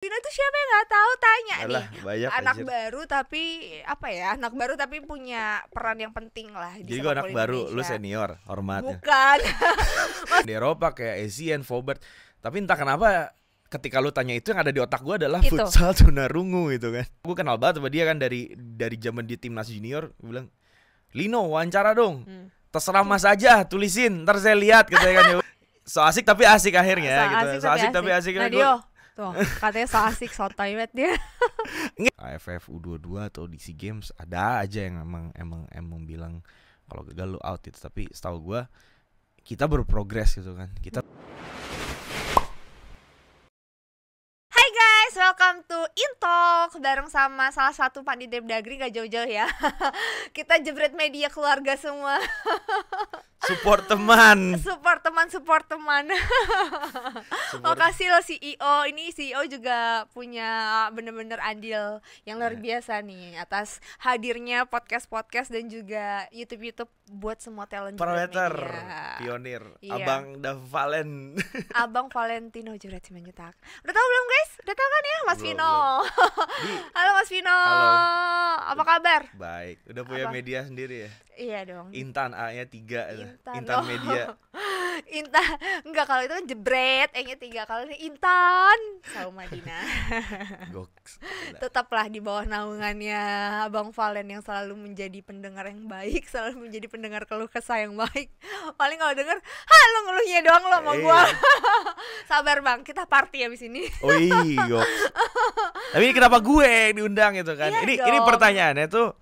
Vino tuh siapa yang nggak tahu, tanya Alah, nih. banyak Anak anjir. baru tapi apa ya? Anak baru tapi punya peran yang penting lah di Jadi gue sepak anak bola baru, lu Indonesia. senior, hormatnya. Bukan. Di Eropa kayak Essien, Fobert. Tapi entah kenapa ketika lu tanya itu yang ada di otak gue adalah Itu. futsal tunarungu gitu kan. Gue kenal banget sama dia kan dari zaman di timnas junior. Gue bilang, Lino wawancara dong. Terserah mas aja, tulisin, ntar saya lihat gitu ya kan. So asik tapi asik akhirnya gitu. So asik tapi asik. Nadio, tuh katanya so asik, so toilet dia. AFF U22 atau di SEA Games ada aja yang emang bilang kalau gagal lu out itu. Tapi setahu gue kita berprogres gitu kan. Kita Welcome to Intalk bareng sama salah satu Pandit Depdagri, gak jauh-jauh ya. Kita jebret media keluarga semua. support teman. Support teman. Makasih lo CEO. Ini CEO juga punya bener-bener andil yang luar biasa nih atas hadirnya podcast dan juga YouTube buat semua talent Parameter media. pionir. Iya. Abang Davalen. Abang Valentino Jebret Simanjuntak. Udah tahu belum guys? Udah tahu kan ya Mas Belum, Vino? Halo Mas Vino. Halo. Apa kabar? Baik, udah punya Apa? media sendiri ya? Iya dong. Intan A-nya 3. Intan. Intan Media. Intan. Enggak, kalau itu kan jebret, E-nya 3. Kalau ini Intan Saumadina. Goks. Tetaplah di bawah naungannya Abang Valen yang selalu menjadi pendengar yang baik, selalu menjadi pendengar keluh kesah yang baik. Paling kalau denger, lu ngeluhnya doang lo sama gua. Sabar Bang, kita party abis ini. Oh iya, goks. Tapi ini kenapa gue yang diundang gitu kan? Iya Ini dong. pertanyaannya tuh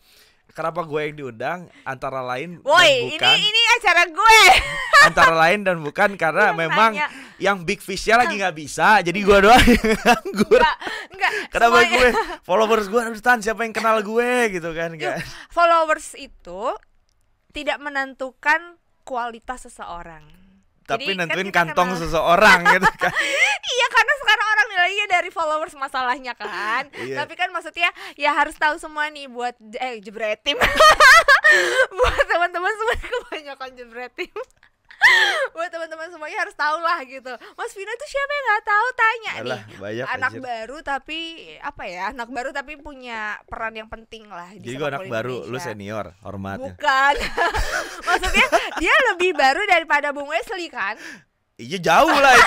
kenapa gue yang diundang antara lain Woi, dan bukan ini acara gue. antara lain dan bukan karena Yang memang nanya. yang big fish-nya lagi nggak bisa, jadi gue doang yang nganggur. Enggak. Kenapa Semuanya. gue followers gue harus tahan siapa yang kenal gue gitu kan? Enggak. Followers itu tidak menentukan kualitas seseorang. Tapi Jadi, nentuin kan kita kantong kenal. seseorang gitu kan. Iya, karena sekarang orang nilainya dari followers masalahnya kan. Iya. Tapi kan maksudnya ya harus tahu semua nih buat jebretim. Buat teman-teman semua kebanyakan jebretim. Buat teman-teman semuanya harus tahu lah gitu. Mas Vino tuh siapa yang nggak tahu, tanya Alah, nih. banyak Anak anjir. baru tapi apa ya? Anak baru tapi punya peran yang penting lah di Jadi gue sepak anak bola baru, lu Indonesia. senior, hormatnya. Bukan. Maksudnya dia lebih baru daripada Bung Wesley kan. Iya jauh lah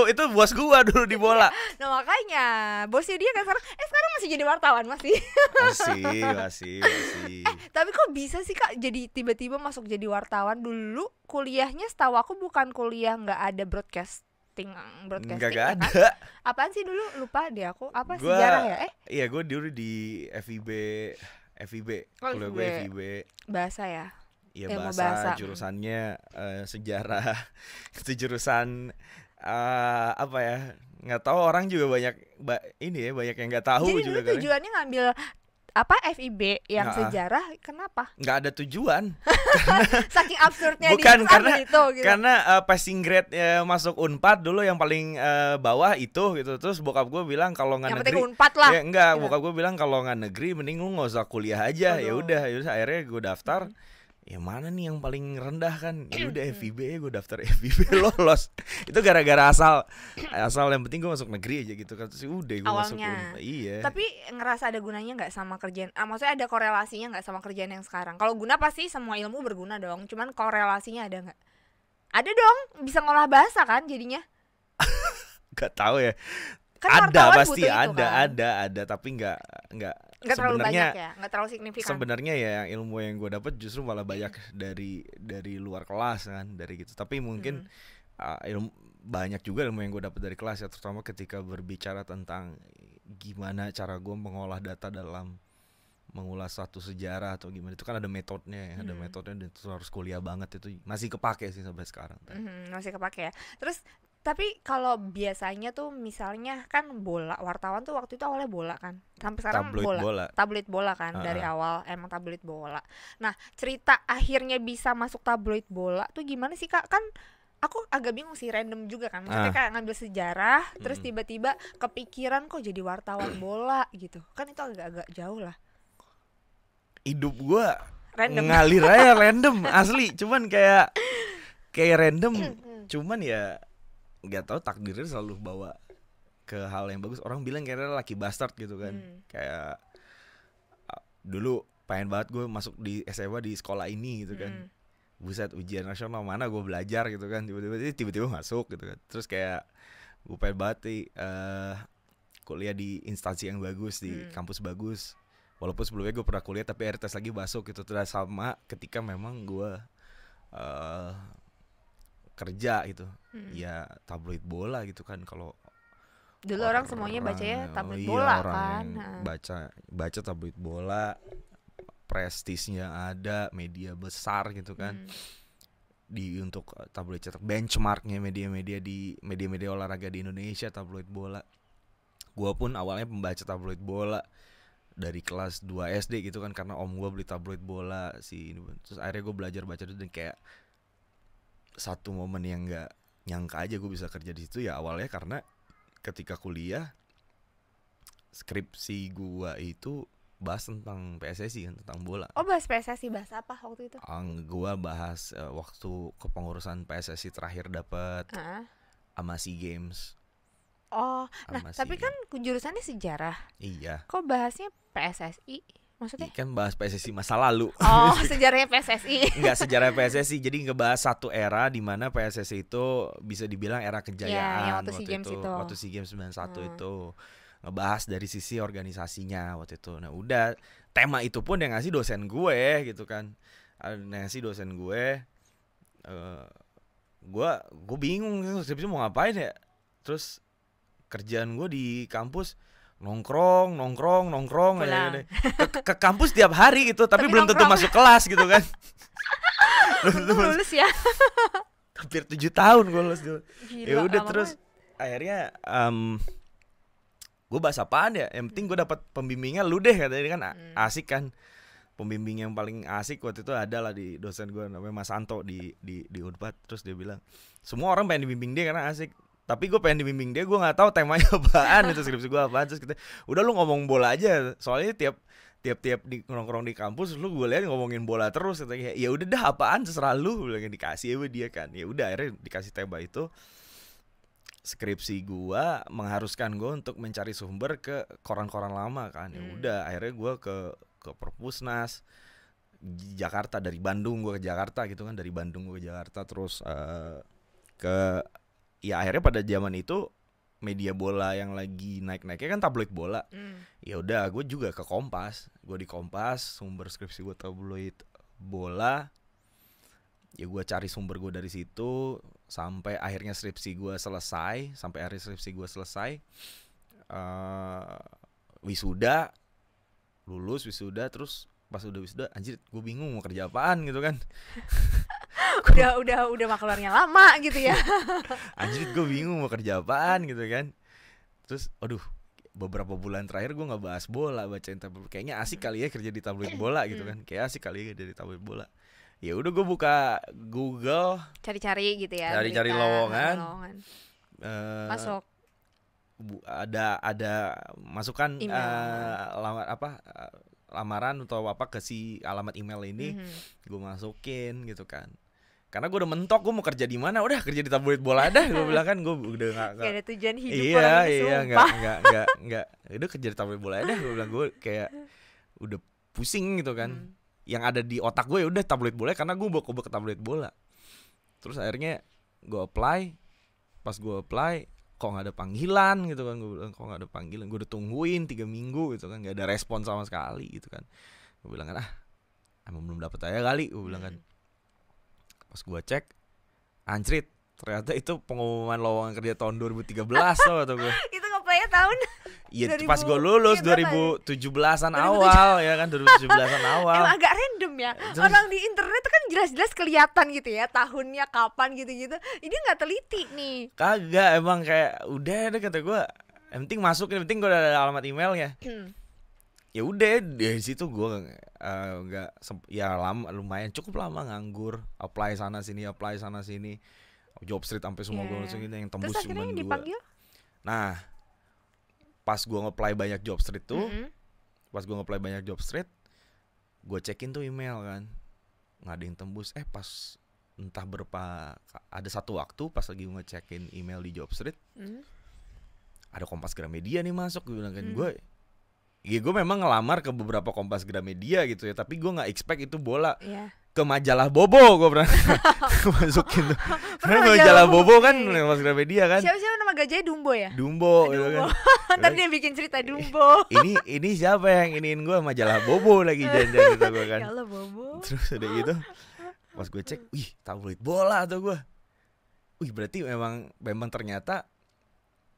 itu bos gua dulu di bola. Nah makanya bosnya dia kan sekarang masih jadi wartawan masih. Masih. Tapi kok bisa sih Kak jadi tiba-tiba masuk jadi wartawan? Dulu kuliahnya setahu aku bukan kuliah nggak ada broadcasting Enggak ya kan? ada. Apaan sih dulu, lupa deh aku. Apa Gua, sejarah ya? Iya gue dulu di FIB. Oh, Kuliah gue FIB. FIB. Bahasa ya. Iya Ilmu bahasa, bahasa. jurusannya sejarah. Itu jurusan apa ya? Nggak tahu, orang juga banyak banyak yang nggak tahu Jadi juga dulu kan. tujuannya ngambil apa FIB yang Nah, sejarah, kenapa? nggak ada tujuan. Saking absurdnya Bukan di karena itu gitu. karena passing grade masuk Unpad dulu yang paling bawah itu gitu. Terus bokap gue bilang kalau nggak yang negeri penting Unpad lah. ya enggak, Gitu. bokap gue bilang kalau nggak negeri mending lu nggak usah kuliah aja. Aduh. Ya udah akhirnya gue daftar. Ya mana nih yang paling rendah kan? Ya udah FIB, gue daftar FIB lolos. Itu gara-gara asal yang penting gue masuk negeri aja gitu kan. Terus udah gue masuk Awalnya. Unpad. Iya. Tapi ngerasa ada gunanya nggak sama kerjaan? Maksudnya ada korelasinya nggak sama kerjaan yang sekarang? Kalau guna pasti semua ilmu berguna dong. Cuman korelasinya ada nggak? Ada dong. Bisa ngolah bahasa kan jadinya? Gak tahu ya. Kan Ada wartawan pasti butuh itu kan? ada tapi nggak Nggak terlalu sebenarnya banyak ya, nggak terlalu signifikan. sebenarnya ya ilmu yang gue dapat justru malah banyak dari luar kelas kan, dari gitu. Tapi mungkin ilmu banyak juga ilmu yang gue dapat dari kelas ya, terutama ketika berbicara tentang gimana cara gue mengolah data dalam mengulas satu sejarah atau gimana. Itu kan ada metodenya ya, ada metodenya dan itu harus kuliah banget. Itu masih kepake sih sampai sekarang. Masih kepake ya. Terus tapi kalau biasanya tuh misalnya kan bola, wartawan tuh waktu itu awalnya bola kan, sampai sekarang tabloid bola kan. Dari awal emang tabloid bola. Nah cerita akhirnya bisa masuk tabloid bola tuh gimana sih Kak? Kan aku agak bingung sih, random juga kan. Maksudnya kayak ngambil sejarah, terus tiba-tiba kepikiran kok jadi wartawan bola gitu. Kan itu agak-agak jauh lah. Hidup gue Random. ngalir aja random asli. Cuman kayak random. Cuman ya nggak tahu takdirnya selalu bawa ke hal yang bagus, orang bilang kayaknya laki bastard gitu kan. Kayak dulu pengen banget gue masuk di SMA di sekolah ini gitu kan. Buset, ujian nasional mana gue belajar gitu kan, tiba-tiba masuk gitu kan. Terus kayak gue pengen banget nih kuliah di instansi yang bagus, di kampus bagus. Walaupun sebelumnya gue pernah kuliah tapi akhirnya tes lagi masuk gitu. Terus sama ketika memang gue kerja gitu, ya tabloid bola gitu kan. Kalau dulu orang semuanya bacanya tabloid bola kan, baca tabloid bola, prestisnya ada, media besar gitu kan. Di untuk tabloid cetak, benchmarknya media-media di media-media olahraga di Indonesia tabloid bola. Gua pun awalnya pembaca tabloid bola dari kelas 2 SD gitu kan, karena om gua beli tabloid bola sih. Terus akhirnya gue belajar baca itu, dan kayak satu momen yang nggak nyangka aja gue bisa kerja di situ ya awalnya, karena ketika kuliah skripsi gue itu bahas tentang PSSI kan, tentang bola. Oh, bahas PSSI, bahas apa waktu itu? Gue bahas waktu kepengurusan PSSI terakhir dapat sama SEA Games. Oh, nah tapi kan jurusannya sejarah. Iya. Kok bahasnya PSSI? Maksudnya? Kan bahas PSSI masa lalu. Oh, sejarahnya PSSI. Enggak, sejarah PSSI. Jadi ngebahas satu era di mana PSSI itu bisa dibilang era kejayaan. Yang waktu SEA Games itu. Waktu SEA Games 91 itu. Ngebahas dari sisi organisasinya waktu itu. Nah, udah tema itu pun yang ngasih dosen gue gitu kan. Ngasih dosen gue. Gue bingung skripsi mau ngapain ya. Terus kerjaan gue di kampus nongkrong aja. Ke kampus tiap hari gitu, tapi belum tentu masuk kelas gitu kan. Lulus ya. Hampir 7 tahun gue lulus dulu. Ya udah, terus akhirnya gue bahas apaan ya? Yang penting gue dapat pembimbingnya lu deh, katanya kan asik kan. Pembimbing yang paling asik waktu itu adalah di dosen gue namanya Mas Anto di Unpad. Terus dia bilang, semua orang pengen dibimbing dia karena asik. Tapi gue pengen dibimbing dia, gue nggak tahu temanya apaan, itu skripsi gue apaan. Terus kita, udah lu ngomong bola aja, soalnya tiap di nongkrong di kampus lu gue lihat ngomongin bola terus. Katanya, ya udah dah apaan terserah lu, bilang dikasih ya dia kan. Ya udah akhirnya dikasih tema itu. Skripsi gue mengharuskan gue untuk mencari sumber ke koran-koran lama kan. Ya udah akhirnya gue ke Perpusnas Jakarta, dari Bandung gue ke Jakarta gitu kan, dari Bandung gue ke Jakarta, terus ke ya akhirnya pada zaman itu media bola yang lagi naik-naiknya kan tabloid bola. Ya udah gue juga ke Kompas. Gue di Kompas, sumber skripsi gue tabloid bola. Ya gue cari sumber gue dari situ sampai akhirnya skripsi gue selesai. Wisuda, lulus wisuda. Terus pas udah wisuda, anjir gue bingung mau kerja apaan gitu kan. udah makluarnya lama gitu ya. Anjir gue bingung mau kerja apaan gitu kan. Terus aduh, beberapa bulan terakhir gue nggak bahas bola, bacain tabloid. Kayaknya asik kali ya kerja di tabloid bola gitu kan. Kayak asik kali ya kerja di tabloid bola. Ya udah gue buka Google, cari-cari gitu ya. Cari lowongan. Masuk. Ada masukan lamaran atau apa ke si alamat email ini. Gue masukin gitu kan. Karena gue udah mentok, gue mau kerja di mana, udah kerja di tabloid bola dah. Gue bilang kan, gue udah gak ada tujuan hidup. Iya, nggak, udah kerja di tabloid bola dah. Gue bilang, gue kayak udah pusing gitu kan. Yang ada di otak gue ya udah tabloid bola, karena gue bawa ke tabloid bola. Terus akhirnya gue apply. Pas gue apply, kok nggak ada panggilan gitu kan. Gue bilang, kok nggak ada panggilan. Gue udah tungguin 3 minggu gitu kan, nggak ada respon sama sekali gitu kan. Gue bilang kan, emang belum dapet aja kali. Gue bilang kan. Pas gue cek, anjrit, ternyata itu pengumuman lowongan kerja tahun 2013 tau atau gue. Itu ngapain tahun? Iya, pas gue lulus 2017-an awal ya kan, 2017-an awal. Emang agak random ya. Orang di internet kan jelas-jelas kelihatan gitu ya, tahunnya kapan gitu-gitu. Ini nggak teliti nih. Kagak, emang kayak udah kata gue, yang penting masuk, yang penting gue udah ada alamat emailnya. Ya udah dari situ gue lumayan cukup lama nganggur, apply sana sini Jobstreet sampai semua gue langsung ini yang tembus cuma 2. Nah pas gue nge-apply banyak Jobstreet tuh, gue cekin tuh email kan, nggak ada yang tembus. Pas entah berapa, ada satu waktu pas lagi gue ngecekin email di Jobstreet, ada Kompas Gramedia nih masuk, gue bilang kan. Gue memang ngelamar ke beberapa Kompas Gramedia gitu ya, tapi gue nggak expect itu bola. Ke majalah Bobo gue pernah masukin tuh. Karena majalah Bobo kan Kompas Gramedia kan. Siapa nama gajahnya Dumbo ya? Dumbo gitu kan. Ntar dia bikin cerita Dumbo. Ini siapa yang iniin gue, majalah Bobo lagi janjian gitu gue kan. Ya Allah Bobo. Terus udah gitu pas gue cek, wih tabloid bola tuh gue. Wih berarti memang ternyata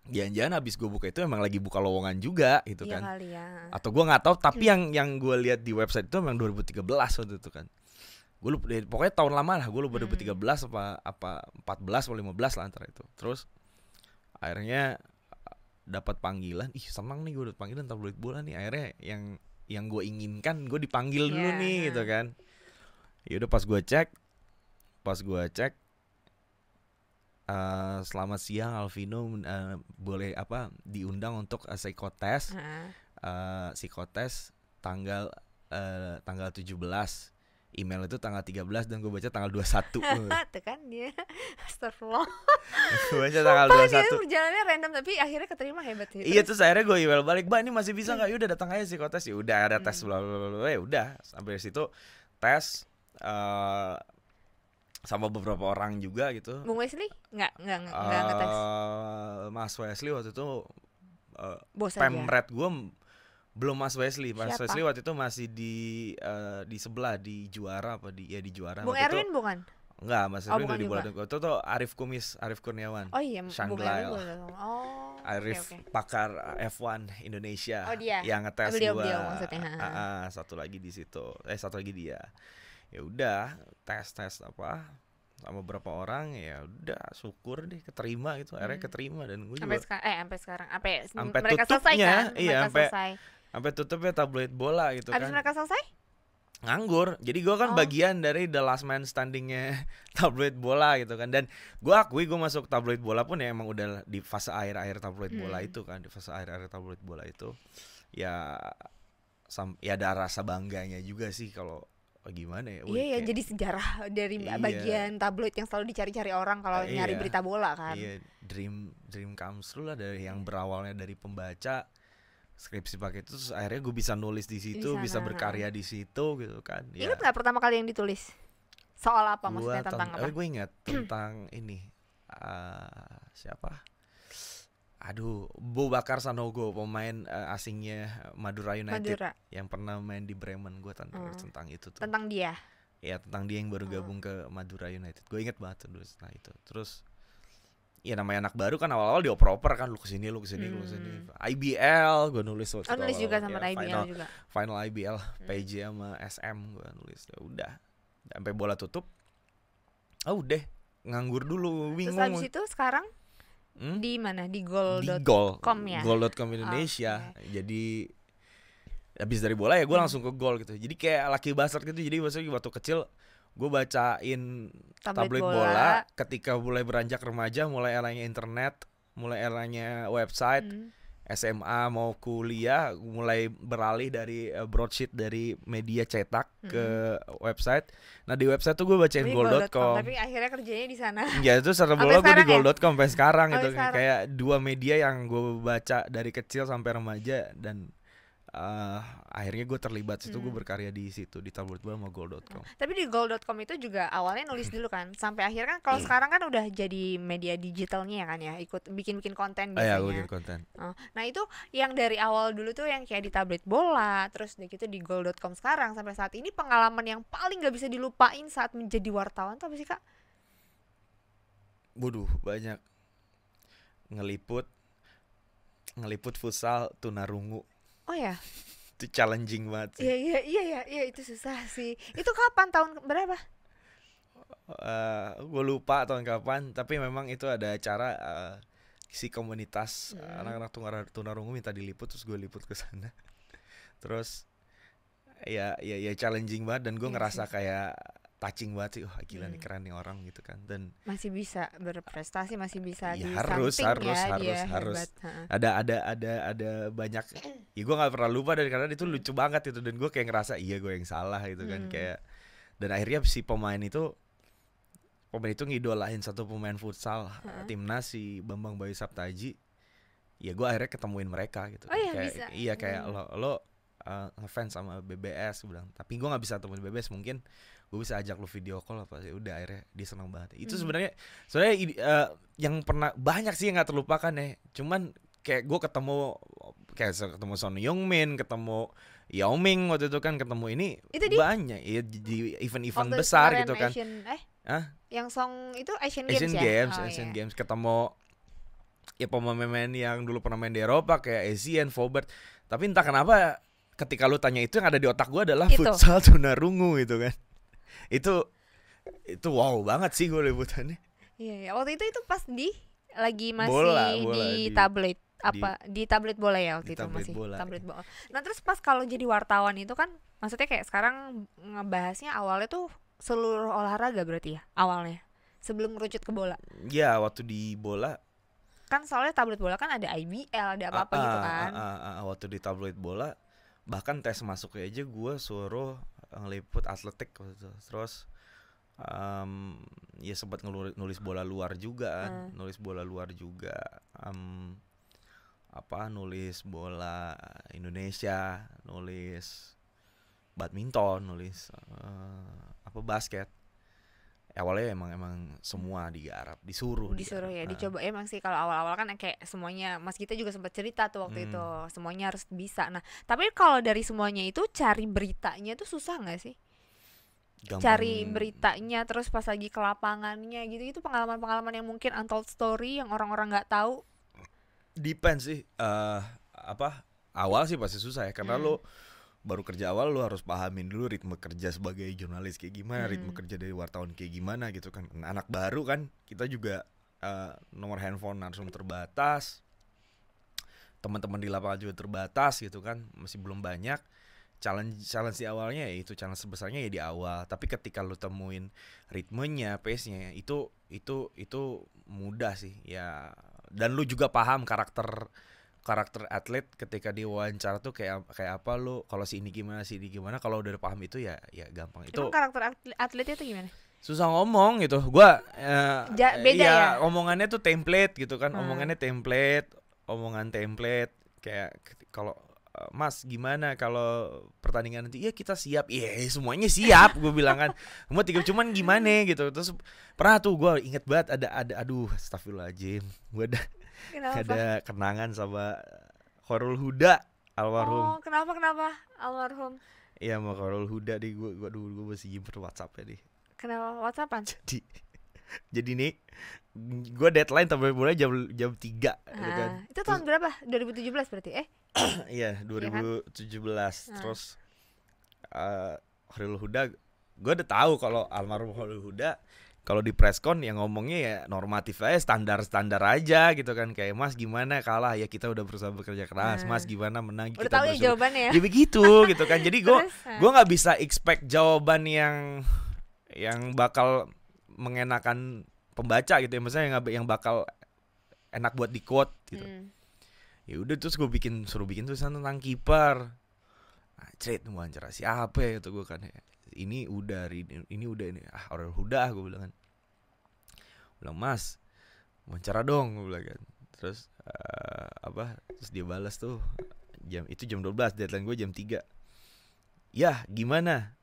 jangan-jangan abis gue buka itu emang lagi buka lowongan juga gitu kan. Kali ya. Atau gue nggak tahu, tapi yang gue lihat di website itu memang 2013 waktu itu kan. Gue lupa, pokoknya tahun lama lah, gue lupa 2013 apa 14 atau 15 lah antara itu. Terus akhirnya dapat panggilan, senang nih gue dapat panggilan tabloid bola nih. Akhirnya yang gue inginkan, gue dipanggil dulu nih gitu kan. Ya udah pas gue cek selamat siang Alvino, boleh diundang untuk psikotes tanggal 17. Email itu tanggal 13 dan gue baca tanggal 21. Tuh kan dia. Astagfirullah. Gue baca tanggal 21. Dia perjalanannya random tapi akhirnya keterima, hebat sih. Iya, terus akhirnya gue email balik, "Mbak, ini masih bisa enggak? Udah datang aja psikotes." Ya udah ada tes bla bla bla. Ya udah, sampai situ tes sama beberapa orang juga gitu. Bung Wesley? Enggak ngetes. Mas Wesley waktu itu Pemret gue belum Mas Wesley. Mas Wesley waktu itu masih di sebelah, di Juara di Juara. Bung Erwin itu, bukan? Enggak, Mas Erwin udah di bola. Itu tuh Arif Kurniawan. Oh iya, Bung Erwin. Arif pakar F1 Indonesia. Oh, dia. Yang ngetes beliau maksudnya. Satu lagi di situ. Satu lagi dia. Ya udah, tes sama beberapa orang, ya udah syukur deh keterima gitu. Akhirnya keterima dan gue juga sampai sekarang sampai mereka selesai kan? Iya, sampai tutupnya tabloid bola gitu kan. Habis mereka selesai? Nganggur. Jadi gue kan bagian dari the last man standingnya tabloid bola gitu kan. Dan gue akui gue masuk tabloid bola pun ya emang udah di fase akhir-akhir tabloid bola itu kan. Di fase akhir-akhir tabloid bola itu ya ada rasa bangganya juga sih kalau gimana ya. Iya, jadi sejarah dari bagian tabloid yang selalu dicari-cari orang kalau nyari berita bola kan. Iya, dream comes true lah, dari yang berawalnya dari pembaca skripsi pakai itu, terus akhirnya gue bisa nulis di situ, bisa berkarya di situ gitu kan. Ingat nggak pertama kali yang ditulis? Soal apa maksudnya, tentang apa? Gue ingat tentang ini siapa? Bo Bakar Sanogo, pemain asingnya Madura United yang pernah main di Bremen. Gue tentang itu tuh. Tentang dia? Ya, tentang dia yang baru gabung ke Madura United. Gue inget banget tuh nah itu. Terus ya namanya anak baru kan, awal-awal dioper-oper kan, lu kesini. IBL gue nulis waktu nulis juga sama IBL juga. Final IBL PJ sama SM gue nulis. Udah sampai bola tutup. Udah nganggur dulu, bingung. Terus habis itu sekarang di mana? Di goal.com ya? Goal.com Indonesia. Jadi habis dari bola ya gue langsung ke gol gitu. Jadi kayak Lucky Bastard gitu. Jadi waktu kecil gue bacain tabloid bola. Ketika mulai beranjak remaja, mulai eranya internet, mulai eranya website, SMA mau kuliah, mulai beralih dari broadsheet dari media cetak ke website. Nah di website tuh gue bacain goal.com. Tapi akhirnya kerjanya di sana. Ya itu secara bola gue di goal.com sampai sekarang gitu. Kayak dua media yang gue baca dari kecil sampai remaja, dan akhirnya gue terlibat situ. Gue berkarya di situ, di tabloid bola sama goal.com. Tapi di goal.com itu juga awalnya nulis dulu kan, sampai akhirnya kan kalau sekarang kan udah jadi media digitalnya ya kan ya, ikut bikin konten biasanya. Iya, bikin konten. Nah itu yang dari awal dulu tuh yang kayak di tabloid bola, terus udah gitu di goal.com sekarang sampai saat ini, pengalaman yang paling gak bisa dilupain saat menjadi wartawan tuh apa sih, Kak? Waduh, banyak. Ngeliput futsal Tunarungu. Oh ya, itu challenging banget sih. Iya itu susah sih. Itu kapan, tahun berapa? Gue lupa tahun kapan, tapi memang itu ada acara si komunitas anak-anak Tunarungu minta diliput, terus gue liput ke sana. Terus ya challenging banget, dan gue ngerasa kayak touching banget sih. Gila nih, keren nih orang gitu kan. Dan masih bisa berprestasi, masih bisa harus ada banyak. Ya gue nggak pernah lupa, dan karena itu lucu banget itu, dan gue kayak ngerasa gue yang salah gitu kan. Kayak, dan akhirnya si pemain itu ngidolain satu pemain futsal timnas, si Bambang Bayu Saptaji, ya gue akhirnya ketemuin mereka gitu. Oh iya, kayak, bisa. Iya kayak lo ngefans sama BBS, gue bilang. Tapi gue nggak bisa temuin BBS, mungkin gue bisa ajak lo video call apa sih. Udah akhirnya dia senang banget. Itu sebenarnya yang pernah banyak sih yang nggak terlupakan ya. Cuman kayak gue ketemu Son Heung-min, ketemu Yao Ming waktu itu kan, ketemu ini itu banyak ya di event-event besar gitu kan. Yang song itu Asian Games ketemu ya pemain-pemain yang dulu pernah main di Eropa kayak Essien, Faubert. Tapi entah kenapa ketika lu tanya itu, yang ada di otak gue adalah futsal tunarungu gitu kan. Itu wow banget sih gue liputannya. Iya, waktu itu pas lagi masih bola, di tablet di tablet bola ya waktu itu masih bola, tablet bola. Nah terus pas kalau jadi wartawan itu kan, maksudnya kayak sekarang ngebahasnya awalnya tuh seluruh olahraga berarti ya awalnya sebelum merucut ke bola. Ya waktu di bola kan soalnya tablet bola kan ada IBL, ada apa-apa gitu kan. Waktu di tablet bola bahkan tes masuknya aja gue suruh ngeliput atletik waktu itu. Terus ya sempat nulis bola luar juga kan. Nulis bola luar juga, nulis bola Indonesia, nulis badminton, nulis basket. Awalnya emang semua digarap, disuruh ya, dicoba. Emang sih kalau awal-awal kan kayak semuanya, Mas Gita juga sempat cerita tuh waktu itu semuanya harus bisa. Nah tapi kalau dari semuanya itu cari beritanya tuh susah nggak sih? Gampang. Cari beritanya terus pas lagi ke lapangannya gitu, itu pengalaman-pengalaman yang mungkin untold story yang orang-orang nggak tahu. Depends sih, awal sih pasti susah ya, karena lo baru kerja awal, lo harus pahamin dulu ritme kerja sebagai jurnalis kayak gimana, ritme kerja dari wartawan kayak gimana gitu kan. Anak baru kan, kita juga nomor handphone langsung terbatas, teman-teman di lapangan juga terbatas gitu kan, masih belum banyak. Challenge di awalnya ya itu, challenge sebesarnya ya di awal. Tapi ketika lo temuin ritmenya, pace-nya, itu mudah sih ya. Dan lu juga paham karakter atlet ketika diwawancara tuh kayak apa, lu kalau si ini gimana, kalau udah paham itu ya gampang. Itu karakter atletnya tuh gimana? Susah ngomong gitu. Gua beda ya. Omongannya tuh template gitu kan. Omongan template kayak kalau Mas gimana kalau pertandingan nanti? Ya kita siap. Iya semuanya siap gue bilang kan. Semua tiga, cuman gimana gitu. Terus pernah tuh gue inget banget ada aduh astagfirullahaladzim, gue ada kenangan sama Khairul Huda almarhum. Oh kenapa almarhum? Iya sama Khairul Huda nih, gue masih nyimpen WhatsApp-nya nih. Kenapa WhatsAppan? Jadi nih gue deadline tabel bola jam 3 gitu kan. Itu tahun berapa? 2017 berarti Iya 2017 Terus Khairul Huda, gue udah tahu kalau almarhum Khairul Huda kalau di preskon yang ngomongnya ya normatif aja, standar aja gitu kan. Kayak Mas gimana kalah, ya kita udah berusaha bekerja keras. Mas gimana menang, udah kita tahu ya jawabannya ya. Ya begitu gitu kan. Jadi gue nggak bisa expect jawaban yang bakal mengenakan pembaca gitu ya, maksudnya yang bakal enak buat di quote gitu. Ya udah terus gue suruh bikin tulisan tentang kiper. Wawancara siapa ya itu gue kan. Ini udah Khairul Huda, gue bilang kan. Bilang Mas wawancara dong, gue bilang kan. Terus terus dia balas tuh jam 12, deadline gue jam 3. Ya gimana,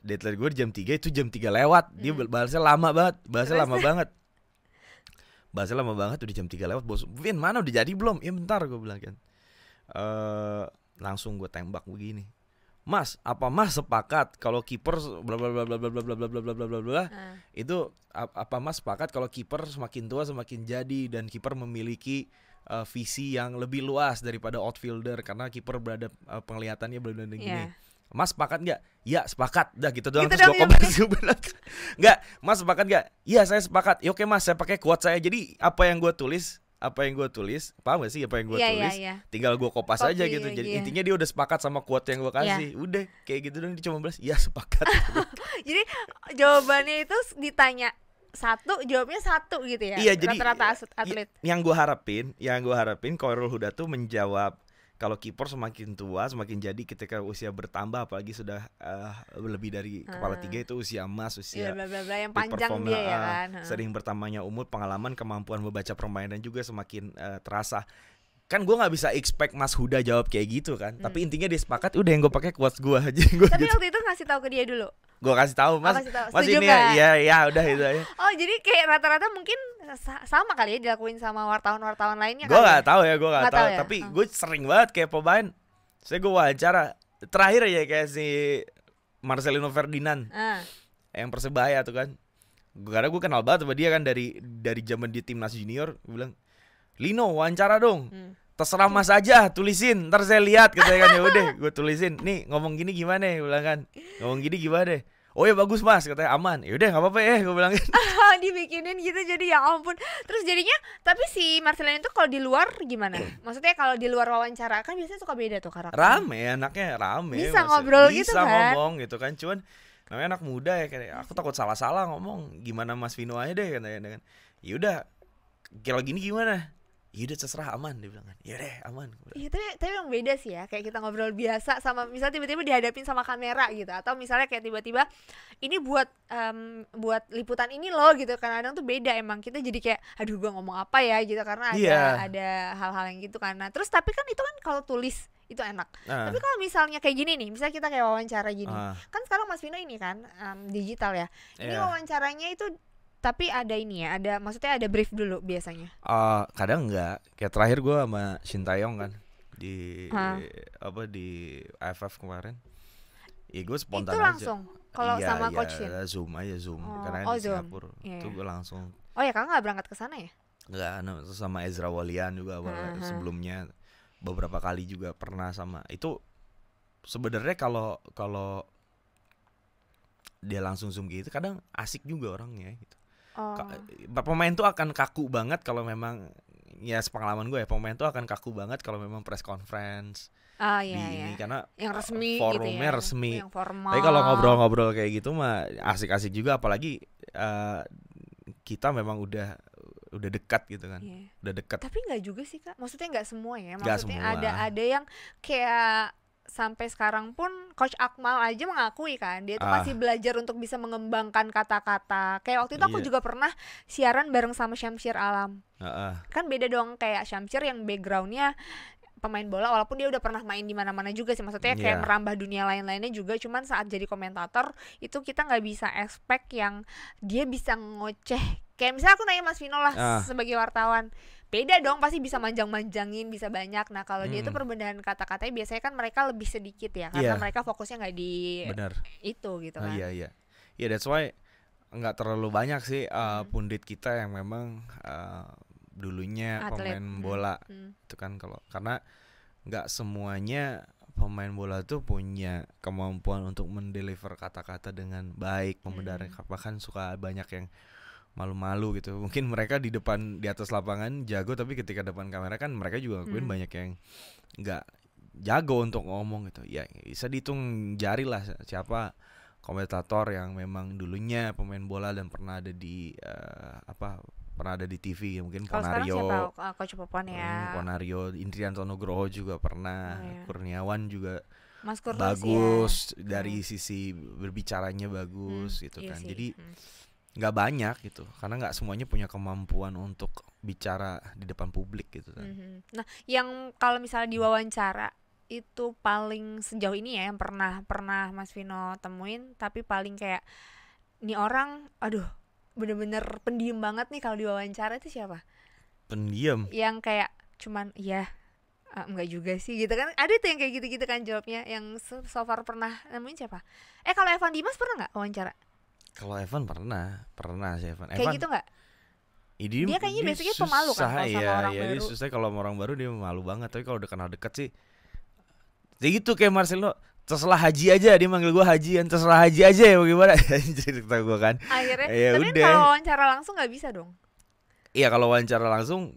deadline gue jam 3, itu jam 3 lewat. Dia balasnya lama banget. Bahasnya lama banget, udah jam 3 lewat. Bos Vin mana, udah jadi belum? Ya bentar, gue bilang kan. Langsung gue tembak begini. Mas, apa Mas sepakat kalau kiper bla bla bla bla bla bla bla bla bla bla bla itu apa Mas sepakat kalau kiper semakin tua semakin jadi, dan kiper memiliki visi yang lebih luas daripada outfielder karena kiper berada penglihatannya benar-benar gini. Mas sepakat nggak? Ya sepakat. Dah gitu doang. Terus gue komen gue bilang nggak. Mas sepakat nggak? Iya saya sepakat. Ya oke Mas, saya pakai quote saya. Jadi apa yang gue tulis, paham gak sih apa yang gue tulis? Tinggal gue kopas aja gitu. Jadi intinya dia udah sepakat sama quote yang gue kasih. Udah kayak gitu dong, dia cuma balas ya sepakat. Jadi jawabannya itu ditanya satu, jawabnya satu gitu ya. Iya, jadi rata-rata atlet. Yang gue harapin Khairul Huda tuh menjawab kalau kiper semakin tua semakin jadi ketika usia bertambah, apalagi sudah lebih dari kepala 3 itu usia emas, usia yang panjang dia ya kan. Sering bertambahnya umur, pengalaman, kemampuan membaca permainan juga semakin terasa. Kan gue nggak bisa expect Mas Huda jawab kayak gitu kan, tapi intinya dia sepakat, udah yang gue pakai quotes gue aja. Tapi gitu. waktu itu ngasih tahu ke dia dulu. Gue kasih tahu Mas, Mas ini ya udah itu aja. Oh jadi kayak rata-rata mungkin sama kali ya dilakuin sama wartawan lainnya. Gue nggak tahu ya, tahu. Ya? Tapi gue sering banget kayak pemain. Saya gue wawancara terakhir ya kayak si Marcelino Ferdinand yang Persebaya tuh kan. Karena gue kenal banget sama dia kan dari zaman di timnas junior. Gue bilang, Lino wawancara dong. Terserah Mas aja, tulisin, ntar saya lihat katanya kan. Ya udah, gue tulisin. Nih ngomong gini gimana? Gue bilang kan, ngomong gini gimana? Oh ya bagus Mas, katanya aman. Ya udah nggak apa-apa ya, gue bilang. Dibikinin gitu jadi ya ampun. Terus jadinya, tapi si Marcelino itu kalau di luar gimana? Maksudnya kalau di luar wawancara kan biasanya suka beda tuh karakternya. Rame, anaknya rame. Bisa ngobrol gitu kan? Bisa ngomong gitu kan, cuman namanya anak muda ya, kayak aku takut salah-salah ngomong. Gimana Mas Vino aja deh katanya kan. Ya udah, kalau gini gimana? Yaudah terserah, aman, dia bilang kan. Yaudah aman. Iya tapi yang beda sih ya, kayak kita ngobrol biasa sama misalnya tiba-tiba dihadapin sama kamera gitu, atau misalnya kayak tiba-tiba ini buat liputan ini loh gitu. Kadang tuh beda emang, kita jadi kayak aduh gue ngomong apa ya gitu, karena ada hal-hal yang gitu kan. Nah, terus tapi kan itu kan kalau tulis itu enak. Tapi kalau misalnya kayak gini nih, misalnya kita kayak wawancara gini, kan sekarang Mas Vino ini kan digital ya. Ini wawancaranya itu tapi ada ini ya, maksudnya ada brief dulu biasanya. Kadang enggak. Kayak terakhir gue sama Sintayong kan di AFF kemarin. Ya gue spontan itu aja. Langsung. Kalau sama coach Shin. Zoom karena di Singapura. Itu gue langsung. Oh ya, kakak nggak berangkat ke sana ya? Enggak, sama Ezra Walian juga sebelumnya beberapa kali juga pernah sama. Itu sebenarnya kalau dia langsung Zoom gitu kadang asik juga orangnya gitu. Pemain tuh akan kaku banget kalau memang, ya sepengalaman gue ya, pemain tuh akan kaku banget kalau memang press conference ini karena yang resmi forumnya gitu ya, resmi. yang formal. Tapi kalau ngobrol-ngobrol kayak gitu mah asik-asik juga, apalagi kita memang udah dekat gitu kan. Udah dekat. Tapi nggak juga sih Kak, maksudnya nggak semua ya, maksudnya ada yang kayak sampai sekarang pun Coach Akmal aja mengakui kan dia tuh masih belajar untuk bisa mengembangkan kata-kata. Kayak waktu itu aku juga pernah siaran bareng sama Syamsir Alam. Kan beda dong, kayak Syamsir yang backgroundnya pemain bola, walaupun dia udah pernah main di mana-mana juga sih, maksudnya kayak merambah dunia lain-lainnya juga. Cuman saat jadi komentator itu kita nggak bisa expect yang dia bisa ngoceh. Kayak misalnya aku nanya Mas Vino lah sebagai wartawan, beda dong, pasti bisa manjang-manjangin, bisa banyak. Nah kalau dia tuh perbedaan kata-katanya biasanya kan mereka lebih sedikit ya, karena mereka fokusnya nggak di itu gitu kan. Iya, that's why nggak terlalu banyak sih pundit kita yang memang dulunya atlet, pemain bola itu kan. Karena nggak semuanya pemain bola tuh punya kemampuan untuk mendeliver kata-kata dengan baik, membenarkan. Bahkan suka banyak yang malu-malu gitu. Mungkin mereka di atas lapangan jago, tapi ketika depan kamera kan mereka juga ngakuin banyak yang nggak jago untuk ngomong gitu. Ya bisa dihitung jari lah siapa komentator yang memang dulunya pemain bola dan pernah ada di pernah ada di TV ya. Mungkin Ponario, Coach Popon ya. Ponario, Indrianto Nugroho juga pernah. Kurniawan juga Mas bagus dari sisi berbicaranya bagus gitu kan. Jadi nggak banyak gitu, karena nggak semuanya punya kemampuan untuk bicara di depan publik gitu kan. Nah, yang kalau misalnya diwawancara itu paling sejauh ini ya yang pernah Mas Vino temuin, tapi paling kayak nih orang, aduh bener-bener pendiam banget nih kalau diwawancara, itu siapa? Pendiam? Yang kayak cuman enggak juga sih gitu kan, ada tuh yang kayak gitu-gitu kan jawabnya. Yang so far pernah nemuin siapa? Kalau Evan Dimas pernah nggak wawancara? Kalau Evan pernah sih Evan. Kayak gitu nggak? Dia kayaknya biasanya pemalu kan kalau sama orang baru. Dia susah kalau sama orang baru, dia malu banget. Tapi kalau udah kenal deket sih, jadi gitu kayak Marcelo, terserah Haji aja, dia manggil gue Haji kan, terserah Haji aja ya bagaimana. Cerita gue kan. Akhirnya, tapi kalau wawancara langsung nggak bisa dong? Iya, kalau wawancara langsung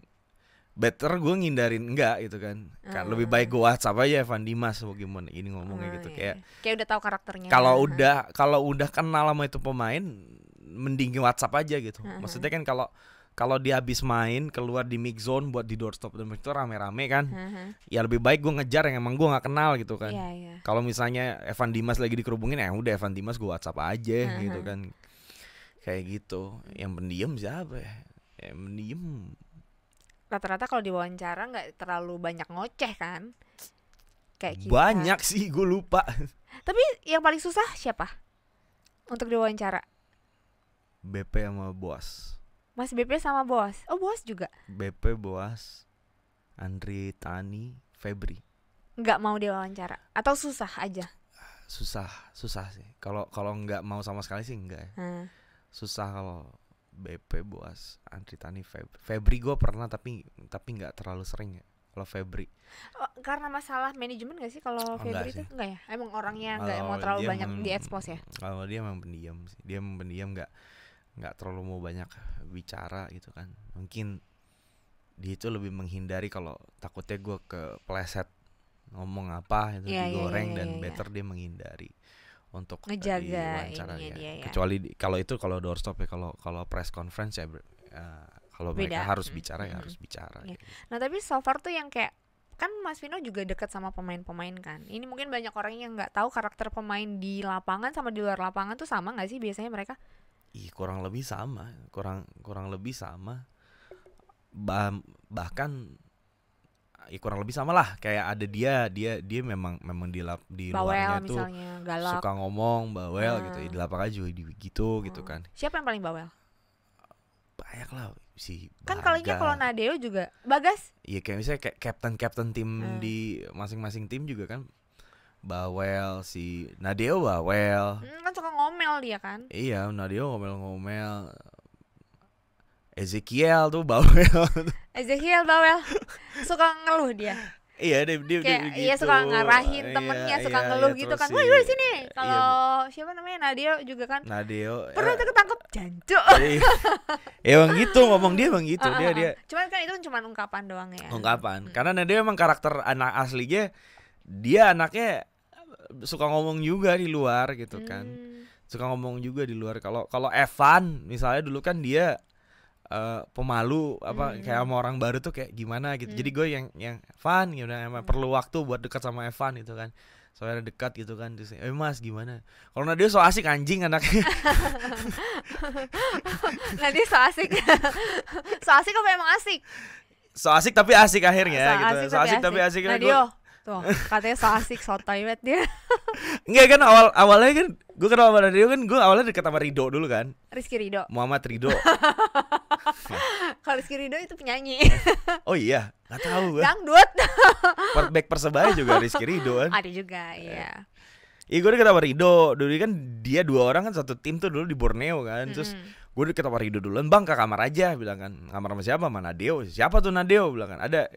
better gue ngindarin enggak gitu kan. Kan lebih baik gue WhatsApp aja Evan Dimas gimana ini ngomongnya gitu. Kayak udah tahu karakternya. Kalau udah kenal sama itu pemain, mending WhatsApp aja gitu. Maksudnya kan kalau kalau dia habis main keluar di mix zone buat di doorstop dan itu rame-rame kan, ya lebih baik gue ngejar yang emang gue nggak kenal gitu kan. Kalau misalnya Evan Dimas lagi dikerubungin, ya udah Evan Dimas gue WhatsApp aja gitu kan, kayak gitu. Yang pendiam siapa ya? Yang pendiam rata-rata kalau diwawancara nggak terlalu banyak ngoceh kan, kayak kita. Banyak sih, gue lupa. Tapi yang paling susah siapa untuk diwawancara? BP sama Boas. Mas BP sama Boas. Oh, Boas juga. BP, Boas, Andri, Tani, Febri. Nggak mau diwawancara atau susah aja? Susah sih. Kalau nggak mau sama sekali sih enggak. Susah kalau BP, Boas, Andri, Tani, Febri. Febri gue pernah tapi nggak terlalu sering ya. Kalau Febri. Oh, karena masalah manajemen nggak sih kalau Febri itu? Enggak ya? Emang orangnya nggak mau terlalu banyak diekspos ya? Kalau dia emang pendiam sih. Dia emang pendiam, nggak terlalu mau banyak bicara gitu kan. Mungkin dia itu lebih menghindari kalau takutnya gue kepleset ngomong apa itu digoreng dan better dia menghindari untuk ngejaga diwawancara ya. Dia, kecuali kalau doorstop ya, kalau press conference ya kalau mereka harus bicara ya harus bicara gitu. Nah tapi so far tuh yang kayak kan Mas Vino juga dekat sama pemain-pemain kan. Ini mungkin banyak orang yang nggak tahu karakter pemain di lapangan sama di luar lapangan tuh sama nggak sih biasanya mereka? Kurang lebih sama, kurang lebih sama. Bahkan kurang lebih sama lah. Kayak ada dia memang di luarnya tuh galak, suka ngomong, bawel gitu. Di lapangan juga gitu kan. Siapa yang paling bawel? Banyak lah si Kan kalau Nadeo juga Bagas. Iya, kayak misalnya kayak captain tim di masing-masing tim juga kan bawel. Si Nadeo bawel. Kan suka ngomel dia kan. Iya, Nadeo ngomel. Ezekiel tuh bawel. Ezekiel bawel. Suka ngeluh dia. Iya, dia kayak, gitu. Iya, suka ngarahin temennya, suka ngeluh gitu kan. Woi, sini. Kalau siapa namanya Nadeo juga kan. Nadeo. Pernah ketangkep jancuk. Emang gitu, ngomong dia emang gitu. Dia. Cuman kan itu cuma ungkapan doang ya. Ungkapan. Karena Nadeo emang karakter anak aslinya, dia anaknya suka ngomong juga di luar gitu kan. Suka ngomong juga di luar. Kalau Evan misalnya dulu kan dia pemalu kayak sama orang baru tuh kayak gimana gitu. Jadi gue yang Evan gitu, emang perlu waktu buat dekat sama Evan gitu kan. Soalnya dekat gitu kan. Terus, Mas gimana? Kalau Nadia so asik anjing anaknya. Nadia so asik. So asik apa emang asik? So asik tapi asik akhirnya gitu. So asik tapi asik. Nadia tuh katanya so asik so toilet dia. Enggak kan awalnya kan gue kenal sama Nadia kan, gue awalnya dekat sama Rido dulu kan. Rizky Rido. Muhammad Rido. Kalau Rizky Rido itu penyanyi. Oh iya, nggak tahu gue. Dangdut. Back Persebaya juga Rizky Rido kan. Ada juga, iya. Iya, gue deket sama Rido. Dulu kan dia 2 orang kan satu tim tuh dulu di Borneo kan. Terus gue deket sama Rido duluan, bang ke kamar aja, bilang kan. Kamar sama siapa? Sama Nadeo. Siapa tuh Nadeo? Bilang kan ada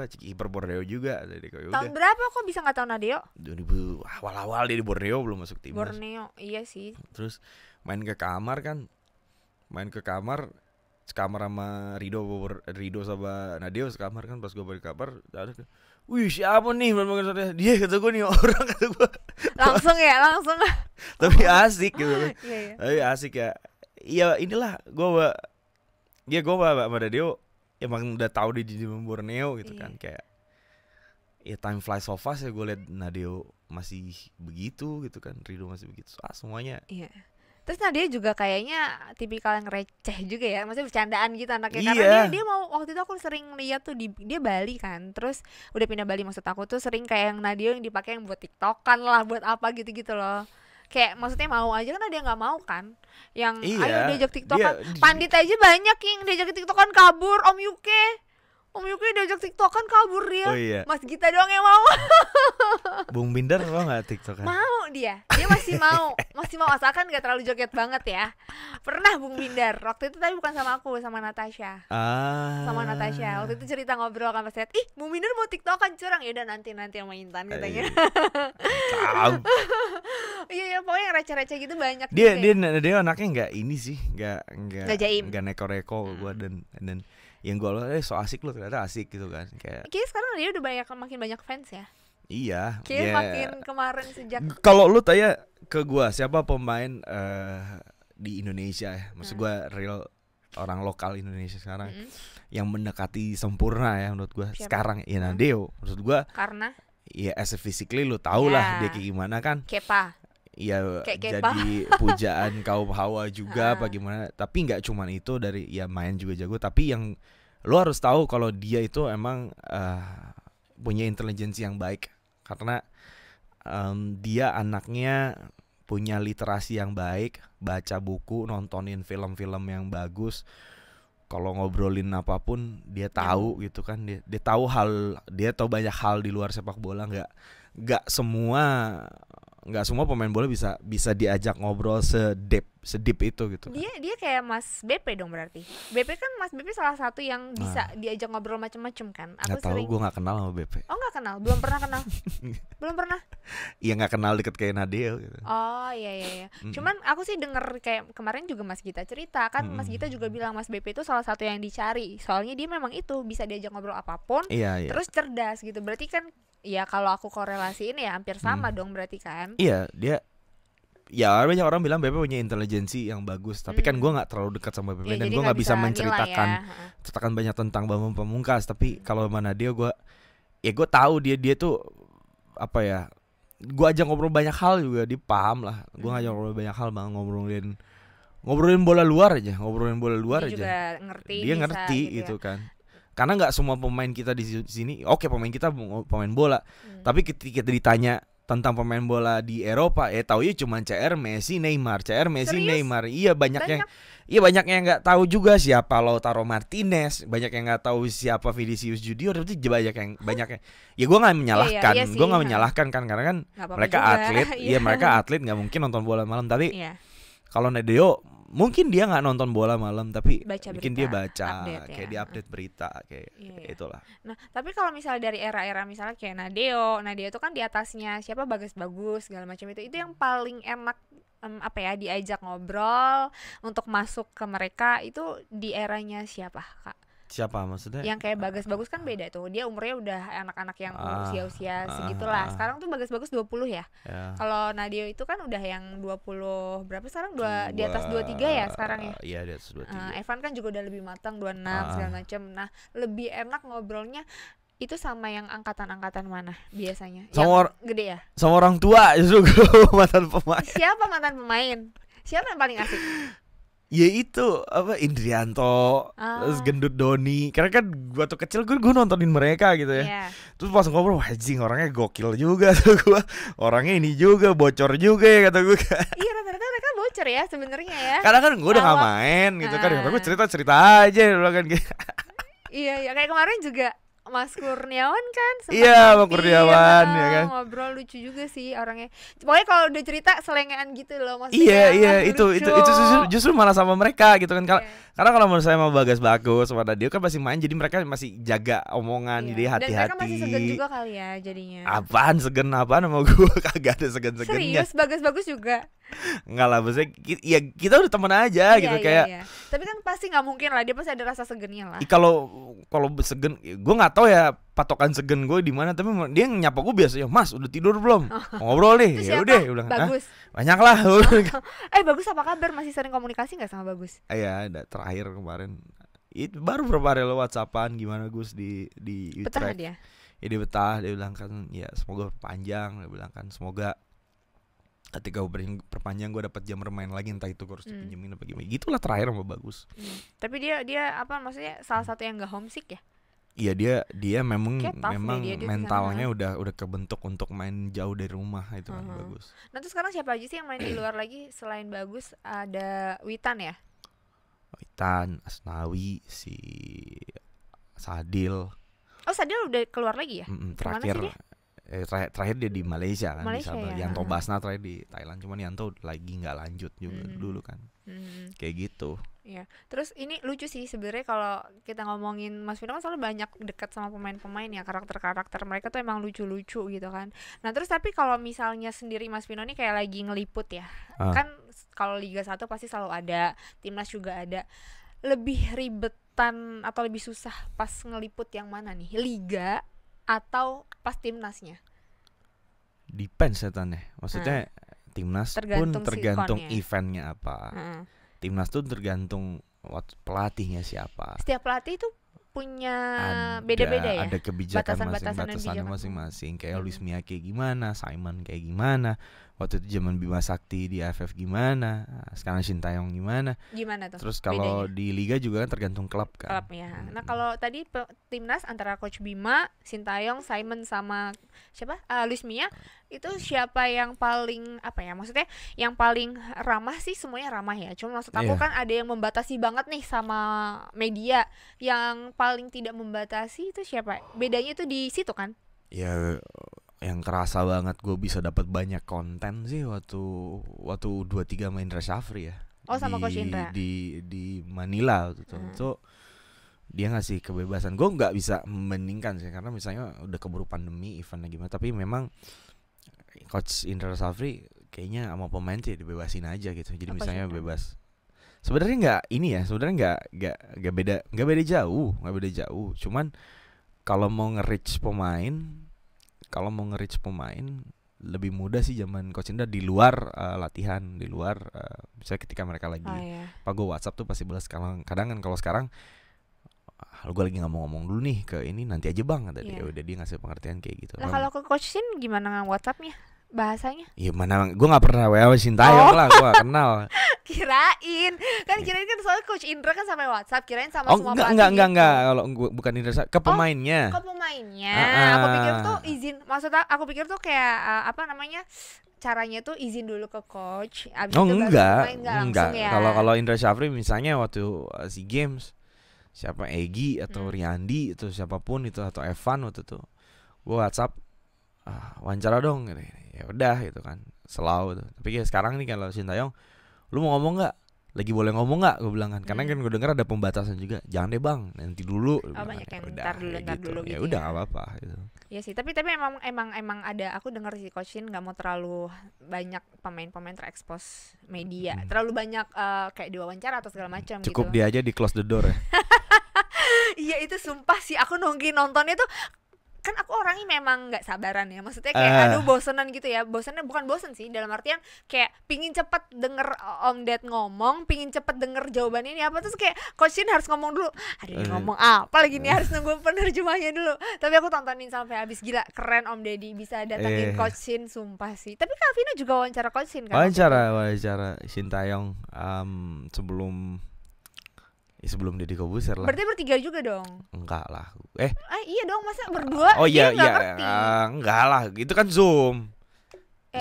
kiper Borneo juga. Jadi, tahun berapa kok bisa nggak tahu Nadeo? 2000 awal-awal dia di Borneo, belum masuk timnas. Borneo, iya sih. Terus main ke kamar sama Rido sama Nadeo sekamar kan. Pas gue balik kamar ada, wih siapa nih? Dia kata gue nih orang, kata gue. Langsung. Tapi asik gitu kan. Iya. Tapi asik ya. Iya inilah gue sama Nadeo emang udah tahu di Borneo gitu kan. Kayak ya time flies so fast ya, gue liat Nadeo masih begitu gitu kan, Rido masih begitu. Semuanya. Iya. Terus Nadia juga kayaknya tipikal yang receh juga ya, maksudnya bercandaan gitu anaknya. Karena dia mau, waktu itu aku sering lihat tuh dia Bali kan, terus udah pindah Bali, maksud aku tuh sering kayak yang Nadia yang dipakai yang buat TikTokan lah, buat apa gitu-gitu loh. Kayak maksudnya mau aja kan, dia nggak mau kan, yang ayo diajak TikTokan. Pandit aja banyak yang diajak TikTokan kabur. Om Yuki diajak TikTokan kabur dia. Oh, iya. Mas Gita doang yang mau. Bung Binder mau nggak TikTokan? Mau dia masih mau asalkan nggak terlalu joget banget ya. Pernah Bung Binder waktu itu, tapi bukan sama aku, sama Natasha. Sama Natasha waktu itu cerita ngobrol kan, pas lihat Bung Binder mau TikTokan curang, ya udah nanti sama Intan katanya. Iya pokoknya yang receh-receh gitu banyak. Dia anaknya nggak ini sih, nggak jaim, nggak neko-reko gue dan yang gue so asik lo, ternyata asik gitu kan. Kayak sekarang dia udah makin banyak fans ya. Iya. Kayak makin kemarin sejak. Kalau lu tanya ke gue siapa pemain di Indonesia ya, maksud gue real orang lokal Indonesia sekarang yang mendekati sempurna ya menurut gue sekarang ya Nadeo menurut gue, karena ya as a physically lu tau lah dia kayak gimana kan, Kepa ya jadi pujaan kaum hawa juga apa gimana, tapi nggak cuman itu, dari ya main juga jago, tapi yang lu harus tahu kalau dia itu emang punya intelijensi yang baik karena dia anaknya punya literasi yang baik, baca buku, nontonin film-film yang bagus. Kalau ngobrolin apapun dia tahu gitu kan, dia tahu banyak hal di luar sepak bola. Nggak semua pemain bola bisa diajak ngobrol sedip itu gitu kan. Dia kayak Mas BP dong berarti. BP kan Mas BP salah satu yang bisa diajak ngobrol macam-macam kan. Aku nggak tahu, gue nggak kenal sama BP. Oh nggak kenal, belum pernah kenal. Belum pernah. Iya nggak kenal deket kayak Nadeo gitu. Oh iya. Cuman aku sih denger kayak kemarin juga Mas Gita cerita kan, Mas Gita juga bilang Mas BP itu salah satu yang dicari. Soalnya dia memang itu bisa diajak ngobrol apapun. Iya. Terus cerdas gitu. Berarti kan ya kalau aku korelasiin ya hampir sama dong berarti kan. Iya, dia ya banyak orang bilang BP punya intelijensi yang bagus, tapi kan gue nggak terlalu dekat sama BP dan gue nggak bisa menceritakan banyak tentang Bambang Pamungkas. Tapi kalau sama Nadeo gue tahu dia tuh apa ya, gue ajak ngobrol banyak hal juga dia paham lah. Gue ngajak ngobrol banyak hal, bang, ngobrolin bola luar aja, dia ngerti, dia ngerti gitu kan. Karena nggak semua pemain kita di sini, pemain kita pemain bola, tapi ketika ditanya tentang pemain bola di Eropa, tahu ya cuma CR, Messi, Neymar. Iya banyak yang nggak tahu juga siapa Lautaro Martinez, banyak yang nggak tahu siapa Vinicius Junior, tapi banyak yang ya gue nggak menyalahkan, kan karena kan mereka juga atlet, mereka atlet nggak mungkin nonton bola malam, tapi kalau Nadeo mungkin dia nggak nonton bola malam, tapi mungkin dia baca update, kayak dia update berita kayak itulah. Nah tapi kalau misalnya dari era-era misalnya kayak Nadeo itu kan di atasnya siapa, Bagus segala macam, itu yang paling enak diajak ngobrol untuk masuk ke mereka itu di eranya siapa, Kak? Siapa maksudnya? Yang kayak Bagus kan beda tuh. Dia umurnya udah anak-anak yang usia-usia segitulah. Sekarang tuh Bagus 20 ya. Kalau Nadeo itu kan udah yang 20 berapa sekarang? Di atas 23 ya sekarang ya. Iya, di atas 23. Evan kan juga udah lebih matang 26 segala macam. Nah, lebih enak ngobrolnya itu sama yang angkatan-angkatan mana biasanya? Yang gede ya? Sama orang tua justru mantan pemain. Siapa mantan pemain? Siapa yang paling asik? Ya itu Indrianto, terus Gendut Doni. Karena kan gua tuh kecil gue nontonin mereka gitu ya. Terus pas ngobrol, anjing orangnya gokil juga tuh gua. Orangnya ini juga bocor juga ya kata gue. Iya rata-rata mereka bocor ya sebenarnya ya. Karena kan gue udah gak main gitu kan. Gue cerita aja dulu kan. Iya kayak kemarin juga Mas Kurniawan kan. Iya, Mas Kurniawan ya kan. Ngobrol lucu juga sih orangnya. Pokoknya kalau udah cerita selengean gitu loh Mas. Iya, itu justru malah sama mereka gitu kan. Karena kalau menurut saya sama Bagus sama Nadeo kan masih main, jadi mereka masih jaga omongan, jadi hati-hati. Dan mereka masih segan juga kali ya jadinya. Apaan sama gue? Kagak ada segan-segannya. Serius Bagus juga. Enggak lah, maksudnya ya kita udah temen aja gitu kayak. Iya. Tapi kan pasti nggak mungkin lah, dia pasti ada rasa segennya lah. Kalau segen, gue nggak tahu ya patokan segen gue di mana, tapi dia nyapa gue biasa ya, Mas udah tidur belum? Ngobrol nih. Ya udah, bilang Bagus. Banyak lah. Bagus apa kabar? Masih sering komunikasi nggak sama Bagus? Iya, terakhir kemarin. Itu baru berapa hari lo WhatsAppan gimana Gus di Utrecht. Betah dia? Ya dia betah, dia bilang kan ya semoga panjang, dia bilang kan semoga ketika gue perpanjang gue dapat jam bermain lagi, entah itu gue harus dipinjemin apa gimana. Gitulah terakhir sama Bagus. Tapi dia apa maksudnya salah satu yang gak homesick ya? Iya dia memang dia mentalnya udah kebentuk untuk main jauh dari rumah itu kan Bagus. Nah terus sekarang siapa aja sih yang main di luar lagi selain Bagus? Ada Witan ya? Witan, Asnawi, si Sadil. Oh Sadil udah keluar lagi ya? Terakhir dia di Malaysia kan, Malaysia di ya? Yanto Basna terakhir di Thailand, cuman Yanto lagi nggak lanjut juga dulu kan. Kayak gitu. Iya. Terus ini lucu sih sebenarnya kalau kita ngomongin Mas Vino kan selalu banyak dekat sama pemain-pemain ya, karakter mereka tuh emang lucu-lucu gitu kan. Nah terus tapi kalau misalnya sendiri Mas Vino nih kayak lagi ngeliput ya, kan kalau Liga 1 pasti selalu ada, Timnas juga ada. Lebih ribetan atau lebih susah pas ngeliput yang mana nih? Liga atau pas Timnasnya? Depends setannya. Maksudnya Timnas pun tergantung eventnya apa. Timnas tuh tergantung pelatihnya siapa. Setiap pelatih itu punya beda-beda ya. Ada kebijakan batasannya masing-masing. Kayak Luis Mia kayak gimana, Simon kayak gimana. Waktu itu zaman Bima Sakti di AFF gimana, sekarang Sintayong gimana tuh? Terus kalau di liga juga kan tergantung klub kan. Klubnya. Nah kalau tadi timnas antara Coach Bima, Sintayong, Simon sama siapa? Luis Mia, itu siapa yang paling apa ya? Maksudnya yang paling ramah sih, semuanya ramah ya. Cuma maksud aku kan ada yang membatasi banget nih sama media. Yang paling tidak membatasi itu siapa? Bedanya itu di situ kan? Ya yang kerasa banget gue bisa dapat banyak konten sih waktu 23 main Indra Syafri ya. Sama Coach Indra di Manila waktu itu. Itu dia ngasih kebebasan. Gue nggak bisa membandingkan sih karena misalnya udah keburu pandemi eventnya gimana. Tapi memang Coach Indra Syafri kayaknya sama pemain sih dibebasin aja gitu. Jadi misalnya bebas. Sebenarnya nggak beda jauh. Cuman kalau mau nge-reach pemain lebih mudah sih zaman Coach Indra di luar latihan, di luar misalnya ketika mereka lagi gue WhatsApp tuh pasti balas. Kadang kan kalau sekarang gue lagi ngomong dulu nih ke ini, nanti aja bang, ya udah dia ngasih pengertian kayak gitu. Nah kalau ke Coach Shin gimana WhatsAppnya bahasanya? Iya mana, gue nggak pernah WA Sintayong lah, gue gak kenal. Kirain kan soalnya Coach Indra kan sampai WhatsApp, kirain sama semua pelatih. Enggak, kalau bukan Indra, ke pemainnya. Ke pemainnya. Aku pikir tuh izin, maksudnya aku pikir tuh kayak caranya tuh izin dulu ke coach. Abis itu enggak. Ya. Kalau Indra Syafri misalnya waktu SEA Games, siapa Egi atau Riyandi itu siapapun itu atau Evan waktu itu, gue WhatsApp wawancara dong gitu. Ya udah gitu kan, selalu tuh. Tapi ya sekarang nih kalau Sintayong, lu mau ngomong nggak? Lagi boleh ngomong nggak? Gue bilang kan, karena kan gue dengar ada pembatasan juga. Jangan deh bang, nanti dulu. Banyak yang ntar dulu gitu. Ya udah nggak apa-apa gitu. Iya sih, tapi emang ada, aku dengar si Coach Shin nggak mau terlalu banyak pemain terekspos media, terlalu banyak kayak diwawancara atau segala macam. Cukup dia aja di close the door ya. Iya itu sumpah sih, aku nontonnya tuh. Kan aku orangnya memang nggak sabaran ya, maksudnya kayak bosenan gitu ya. Bosennya bukan bosen sih, dalam artian kayak pingin cepet denger Om Ded ngomong, pingin cepet denger jawabannya ini apa, terus kayak Coach Shin harus ngomong dulu. Aduh ini ngomong apa lagi nih, harus nunggu penerjemahnya dulu. Tapi aku tontonin sampai habis, gila keren Om Deddy bisa datangin Coach Shin, sumpah sih. Tapi Kak Vina juga wawancara Coach Shin kan? Wawancara Sintayong sebelum Deddy Kobuser lah. Berarti bertiga juga dong? Enggak lah. Iya dong, masa berdua? Oh iya. Enggak lah, itu kan Zoom.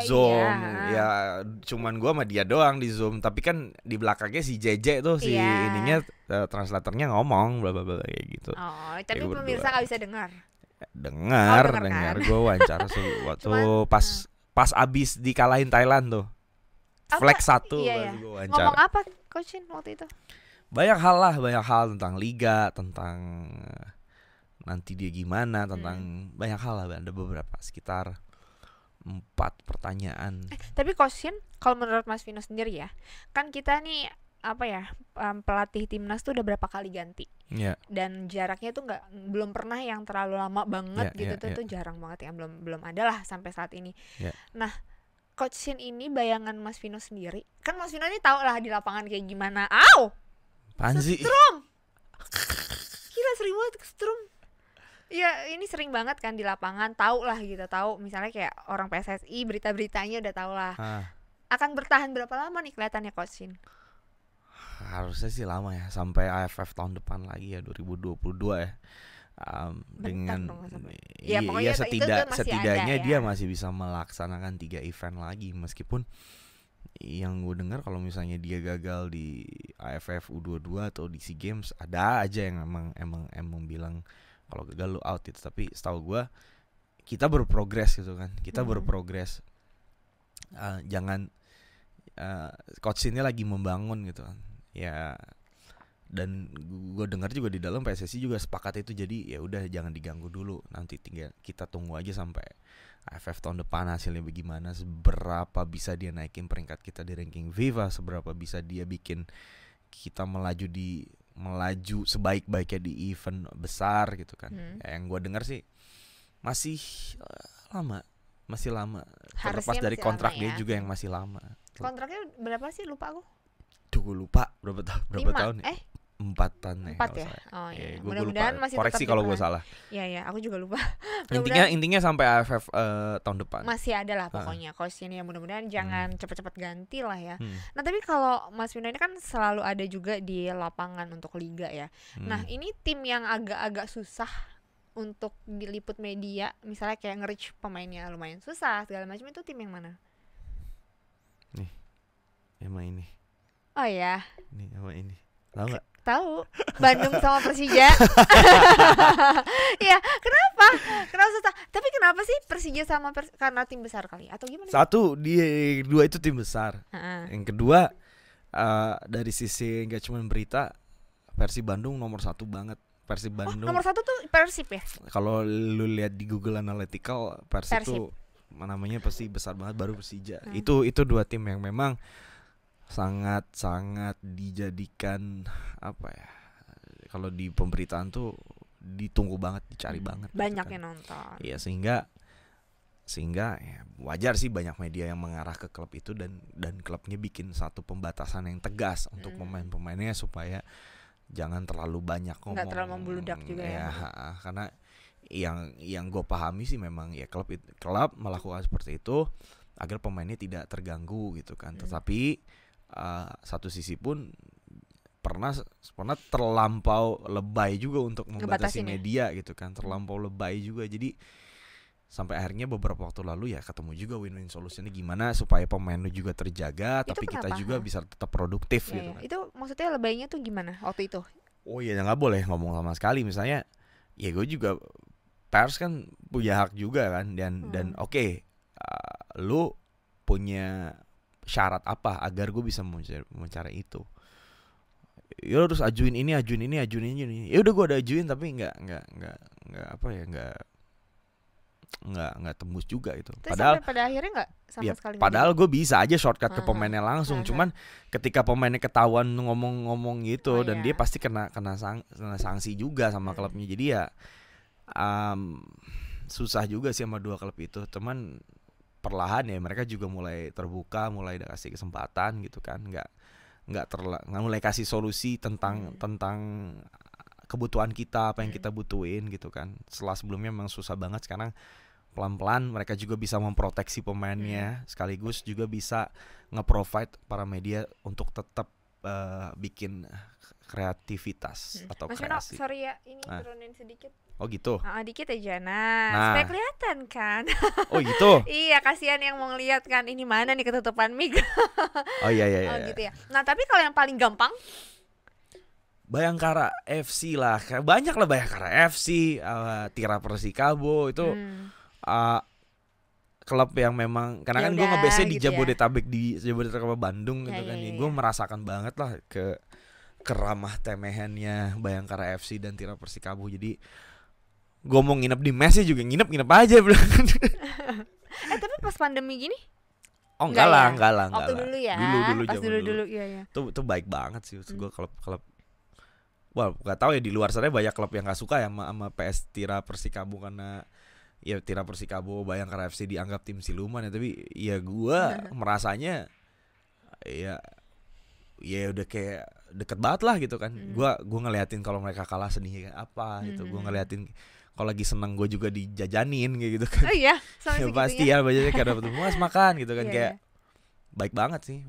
Zoom. Ya cuman gue sama dia doang di Zoom. Tapi kan di belakangnya si JJ tuh, si ininya translatornya ngomong bla bla bla kayak gitu. Oh, tapi pemirsa nggak bisa dengar. Dengar. Gue wawancara waktu pas abis dikalahin Thailand tuh. Flex 1 iya. Gue wawancara. Ngomong apa Coach Shin waktu itu? Banyak hal tentang liga, tentang nanti dia gimana, tentang banyak hal lah. Ada beberapa sekitar 4 pertanyaan. Tapi Coach Shin, kalau menurut Mas Vino sendiri ya, kan kita nih pelatih timnas tuh udah berapa kali ganti, dan jaraknya tuh belum pernah yang terlalu lama banget tuh jarang banget ya, belum ada lah sampai saat ini. Nah Coach Shin ini bayangan Mas Vino sendiri, kan Mas Vino ini tahu lah di lapangan kayak gimana. Panzi. Setrum. Gila sering banget setrum. Ya ini sering banget kan di lapangan, tahu lah gitu, tahu misalnya kayak orang PSSI berita-beritanya udah tahu lah. Akan bertahan berapa lama nih kelihatannya Coach Shin? Harusnya sih lama ya, sampai AFF tahun depan lagi ya, 2022 ya. Dengan setidaknya dia masih bisa melaksanakan 3 event lagi, meskipun yang gue dengar kalau misalnya dia gagal di AFF U22 atau di SEA Games, ada aja yang emang bilang kalau gagal lu out itu. Tapi setahu gue kita berprogres gitu kan, berprogres. Jangan coach ini lagi membangun gitu kan ya. Dan gue dengar juga di dalam PSSI juga sepakat itu. Jadi ya udah jangan diganggu dulu, nanti tinggal kita tunggu aja sampai AFF tahun depan hasilnya bagaimana, seberapa bisa dia naikin peringkat kita di ranking FIFA, seberapa bisa dia bikin kita melaju sebaik-baiknya di event besar gitu kan. Yang gue dengar sih masih lama. Terlepas dari kontrak dia juga yang masih lama. Kontraknya berapa sih, lupa aku. Tuh gue lupa berapa tahun. 4-an ya. 4 ya. Oh iya. Mudah-mudahan masih koreksi kalau gue salah. Iya, aku juga lupa. intinya sampai AFF tahun depan. Masih ada lah pokoknya coach ini ya, mudah-mudahan jangan cepet-cepet ganti lah ya. Nah, tapi kalau Mas Vino ini kan selalu ada juga di lapangan untuk liga ya. Nah, ini tim yang agak-agak susah untuk diliput media, misalnya kayak nge-reach pemainnya lumayan susah segala macam, itu tim yang mana? Nih, sama ini. Oh ya. Nih sama ini. Tahu nggak? Tahu. Bandung sama Persija. Iya, kenapa? Kenapa susah? Tapi kenapa sih Persija sama karena tim besar kali atau gimana? Satu, dua itu tim besar. Yang kedua, dari sisi nggak cuma berita, Persib Bandung nomor 1 banget. Persib Bandung. Nomor 1 tuh Persib ya? Kalau lu lihat di Google Analytical, Persib tuh namanya pasti besar banget, baru Persija. Itu 2 tim yang memang sangat dijadikan apa ya, kalau di pemberitaan tuh ditunggu banget, dicari banget. Banyak gitu yang nonton. Iya, sehingga ya, wajar sih banyak media yang mengarah ke klub itu, dan klubnya bikin satu pembatasan yang tegas untuk pemain-pemainnya supaya jangan terlalu banyak ngomong. Nggak terlalu membludak juga ya. Karena yang gue pahami sih memang ya klub melakukan seperti itu agar pemainnya tidak terganggu gitu kan. Tetapi satu sisi pun pernah terlampau lebay juga untuk membatasi media gitu kan, terlampau lebay juga. Jadi sampai akhirnya beberapa waktu lalu ya ketemu juga win-win solutionnya gimana supaya pemain lu juga terjaga, itu tapi kenapa? Kita juga bisa tetap produktif gitu kan. Itu maksudnya lebaynya tuh gimana waktu itu? Oh iya, nggak boleh ngomong sama sekali. Misalnya ya gue juga, pers kan punya hak juga kan, dan oke, lu punya syarat apa agar gue bisa mencari itu. Ya harus ajuin ini. Ya udah gue udah ajuin, tapi nggak apa ya, nggak tembus juga itu. Terus padahal pada akhirnya nggak sama sekali. Padahal gue bisa aja shortcut ke pemainnya langsung. Cuman ketika pemainnya ketahuan ngomong gitu, dan dia pasti kena sanksi juga sama klubnya. Jadi ya susah juga sih sama 2 klub itu. Cuman perlahan ya mereka juga mulai terbuka, mulai kasih kesempatan gitu kan, nggak mulai kasih solusi tentang kebutuhan kita, apa yang kita butuhin gitu kan. Setelah sebelumnya memang susah banget, sekarang pelan-pelan mereka juga bisa memproteksi pemainnya, sekaligus juga bisa nge-provide para media untuk tetap bikin kreativitas atau Mas kreasi. Mas sorry ya, ini turunin sedikit. Oh gitu. Dikit aja, nah supaya kelihatan kan. Oh gitu. Iya, kasihan yang mau ngeliat kan, ini mana nih ketutupan mic. Oh iya. Oh gitu ya. Nah tapi kalau yang paling gampang, Bayangkara FC lah, banyak lah Bayangkara FC, Tira Persikabo itu klub yang memang, karena kan gue nge-base-nya di Jabodetabek, di Jabodetabek Bandung gitu kan. Gue merasakan banget lah ke ramah temehannya Bayangkara FC dan Tira Persikabo. Jadi gue mau nginep di mesnya juga nginep aja. Tapi pas pandemi gini? Oh enggak lah. Waktu dulu ya. Pas dulu iya. Tuh baik banget sih gue klub. Wah, gak tahu ya, di luar sana banyak klub yang gak suka ya sama PS Tira Persikabo, karena ya Tira Persikabo, Bayangkara FC dianggap tim siluman ya. Tapi ya gue merasanya ya udah kayak deket banget lah gitu kan. Gue ngeliatin kalau mereka kalah sedih kayak apa gitu. Gue ngeliatin kalau lagi seneng gue juga dijajanin kayak gitu kan. Oh iya, ya pasti ya, bajunya kayak dapet mas makan gitu kan. Kayak baik banget sih.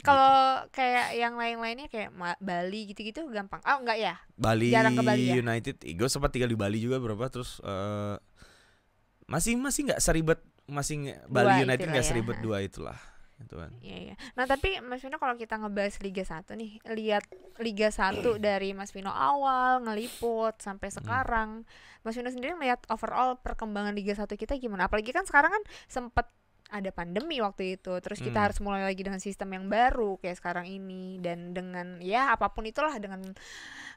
Kalau kayak yang lain-lainnya kayak Bali gitu-gitu gampang. Oh enggak ya? Bali, jarang ke Bali ya? United. Gue sempat tinggal di Bali juga berapa, terus masih nggak seribet, Bali United nggak seribet 2 itulah. Gitu kan. Iya. Nah tapi Mas Vino, kalau kita ngebahas Liga 1 nih, lihat Liga 1 dari Mas Vino awal ngeliput sampai sekarang, Mas Vino sendiri melihat overall perkembangan Liga 1 kita gimana? Apalagi kan sekarang kan sempet ada pandemi waktu itu, terus kita harus mulai lagi dengan sistem yang baru kayak sekarang ini, dan dengan ya apapun itulah, dengan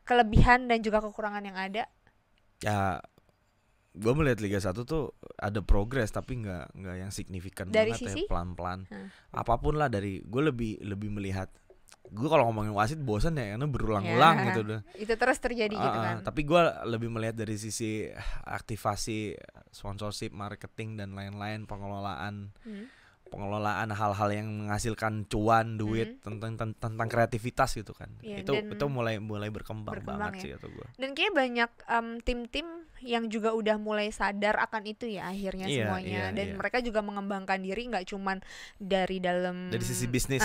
kelebihan dan juga kekurangan yang ada. Ya gue melihat Liga 1 tuh ada progres, tapi nggak yang signifikan dari banget sisi? Ya, pelan-pelan. Apapun lah, dari gue lebih melihat, gue kalau ngomongin wasit bosan ya, karena berulang-ulang gitu udah. Itu terus terjadi gitu kan. Tapi gue lebih melihat dari sisi aktivasi sponsorship, marketing dan lain-lain, pengelolaan pengelolaan hal-hal yang menghasilkan cuan, duit, tentang kreativitas gitu kan. Itu mulai berkembang banget ya. Sih atau gua. Dan kayaknya banyak tim-tim yang juga udah mulai sadar akan itu ya akhirnya semuanya. Dan mereka juga mengembangkan diri nggak cuman dari sisi bisnis,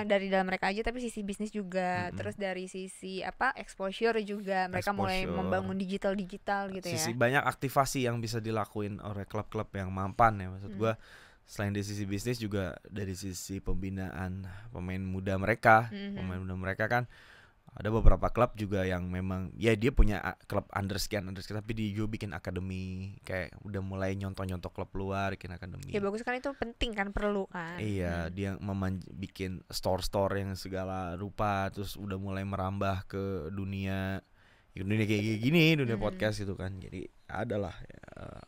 dari dalam mereka aja, tapi sisi bisnis juga. Terus dari sisi exposure juga mereka mulai membangun digital gitu ya. Banyak aktivasi yang bisa dilakuin oleh klub-klub yang mampan ya, maksud gua. Selain dari sisi bisnis juga dari sisi pembinaan pemain muda mereka. Pemain muda mereka kan ada beberapa klub juga yang memang ya dia punya klub under sekian tapi dia juga bikin akademi, kayak udah mulai nyontoh klub luar, bikin akademi. Ya bagus kan, itu penting kan, perlu kan. Iya, dia bikin store yang segala rupa, terus udah mulai merambah ke dunia kayak gini, dunia podcast gitu kan. Jadi adalah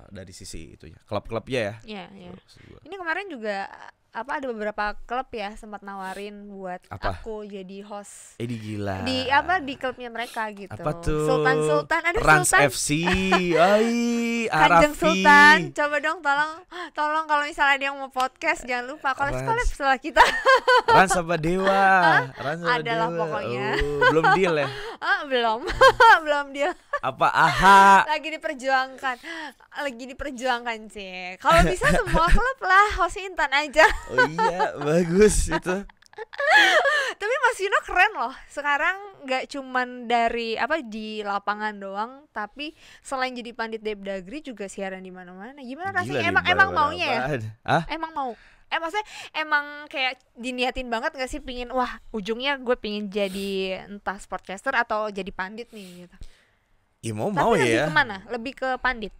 dari sisi itu ya, klub-klubnya ya. Iya. Ini kemarin juga ada beberapa klub ya sempat nawarin buat aku jadi host. Di gila. Di klubnya mereka gitu. Apa tuh? Sultan ada Rans Sultan FC. Kanjeng Sultan. Coba dong tolong kalau misalnya dia mau podcast jangan lupa collab setelah kita. Rans sama Dewa. Adalah Dewa. Pokoknya. Belum deal ya? Belum deal. Apa aha? Lagi diperjuangkan sih. Kalau bisa semua klub lah host Intan aja. Oh iya, bagus itu. Tapi Mas Vino keren loh. Sekarang nggak cuman dari di lapangan doang, tapi selain jadi pandit Depdagri juga siaran di mana-mana. Gimana rasanya? Emang maunya ya? Emang mau? Maksudnya emang kayak diniatin banget nggak sih, pingin ujungnya gue pingin jadi entah sportcaster atau jadi pandit nih gitu. Ya mau ya. Lebih kemana? Lebih ke pandit.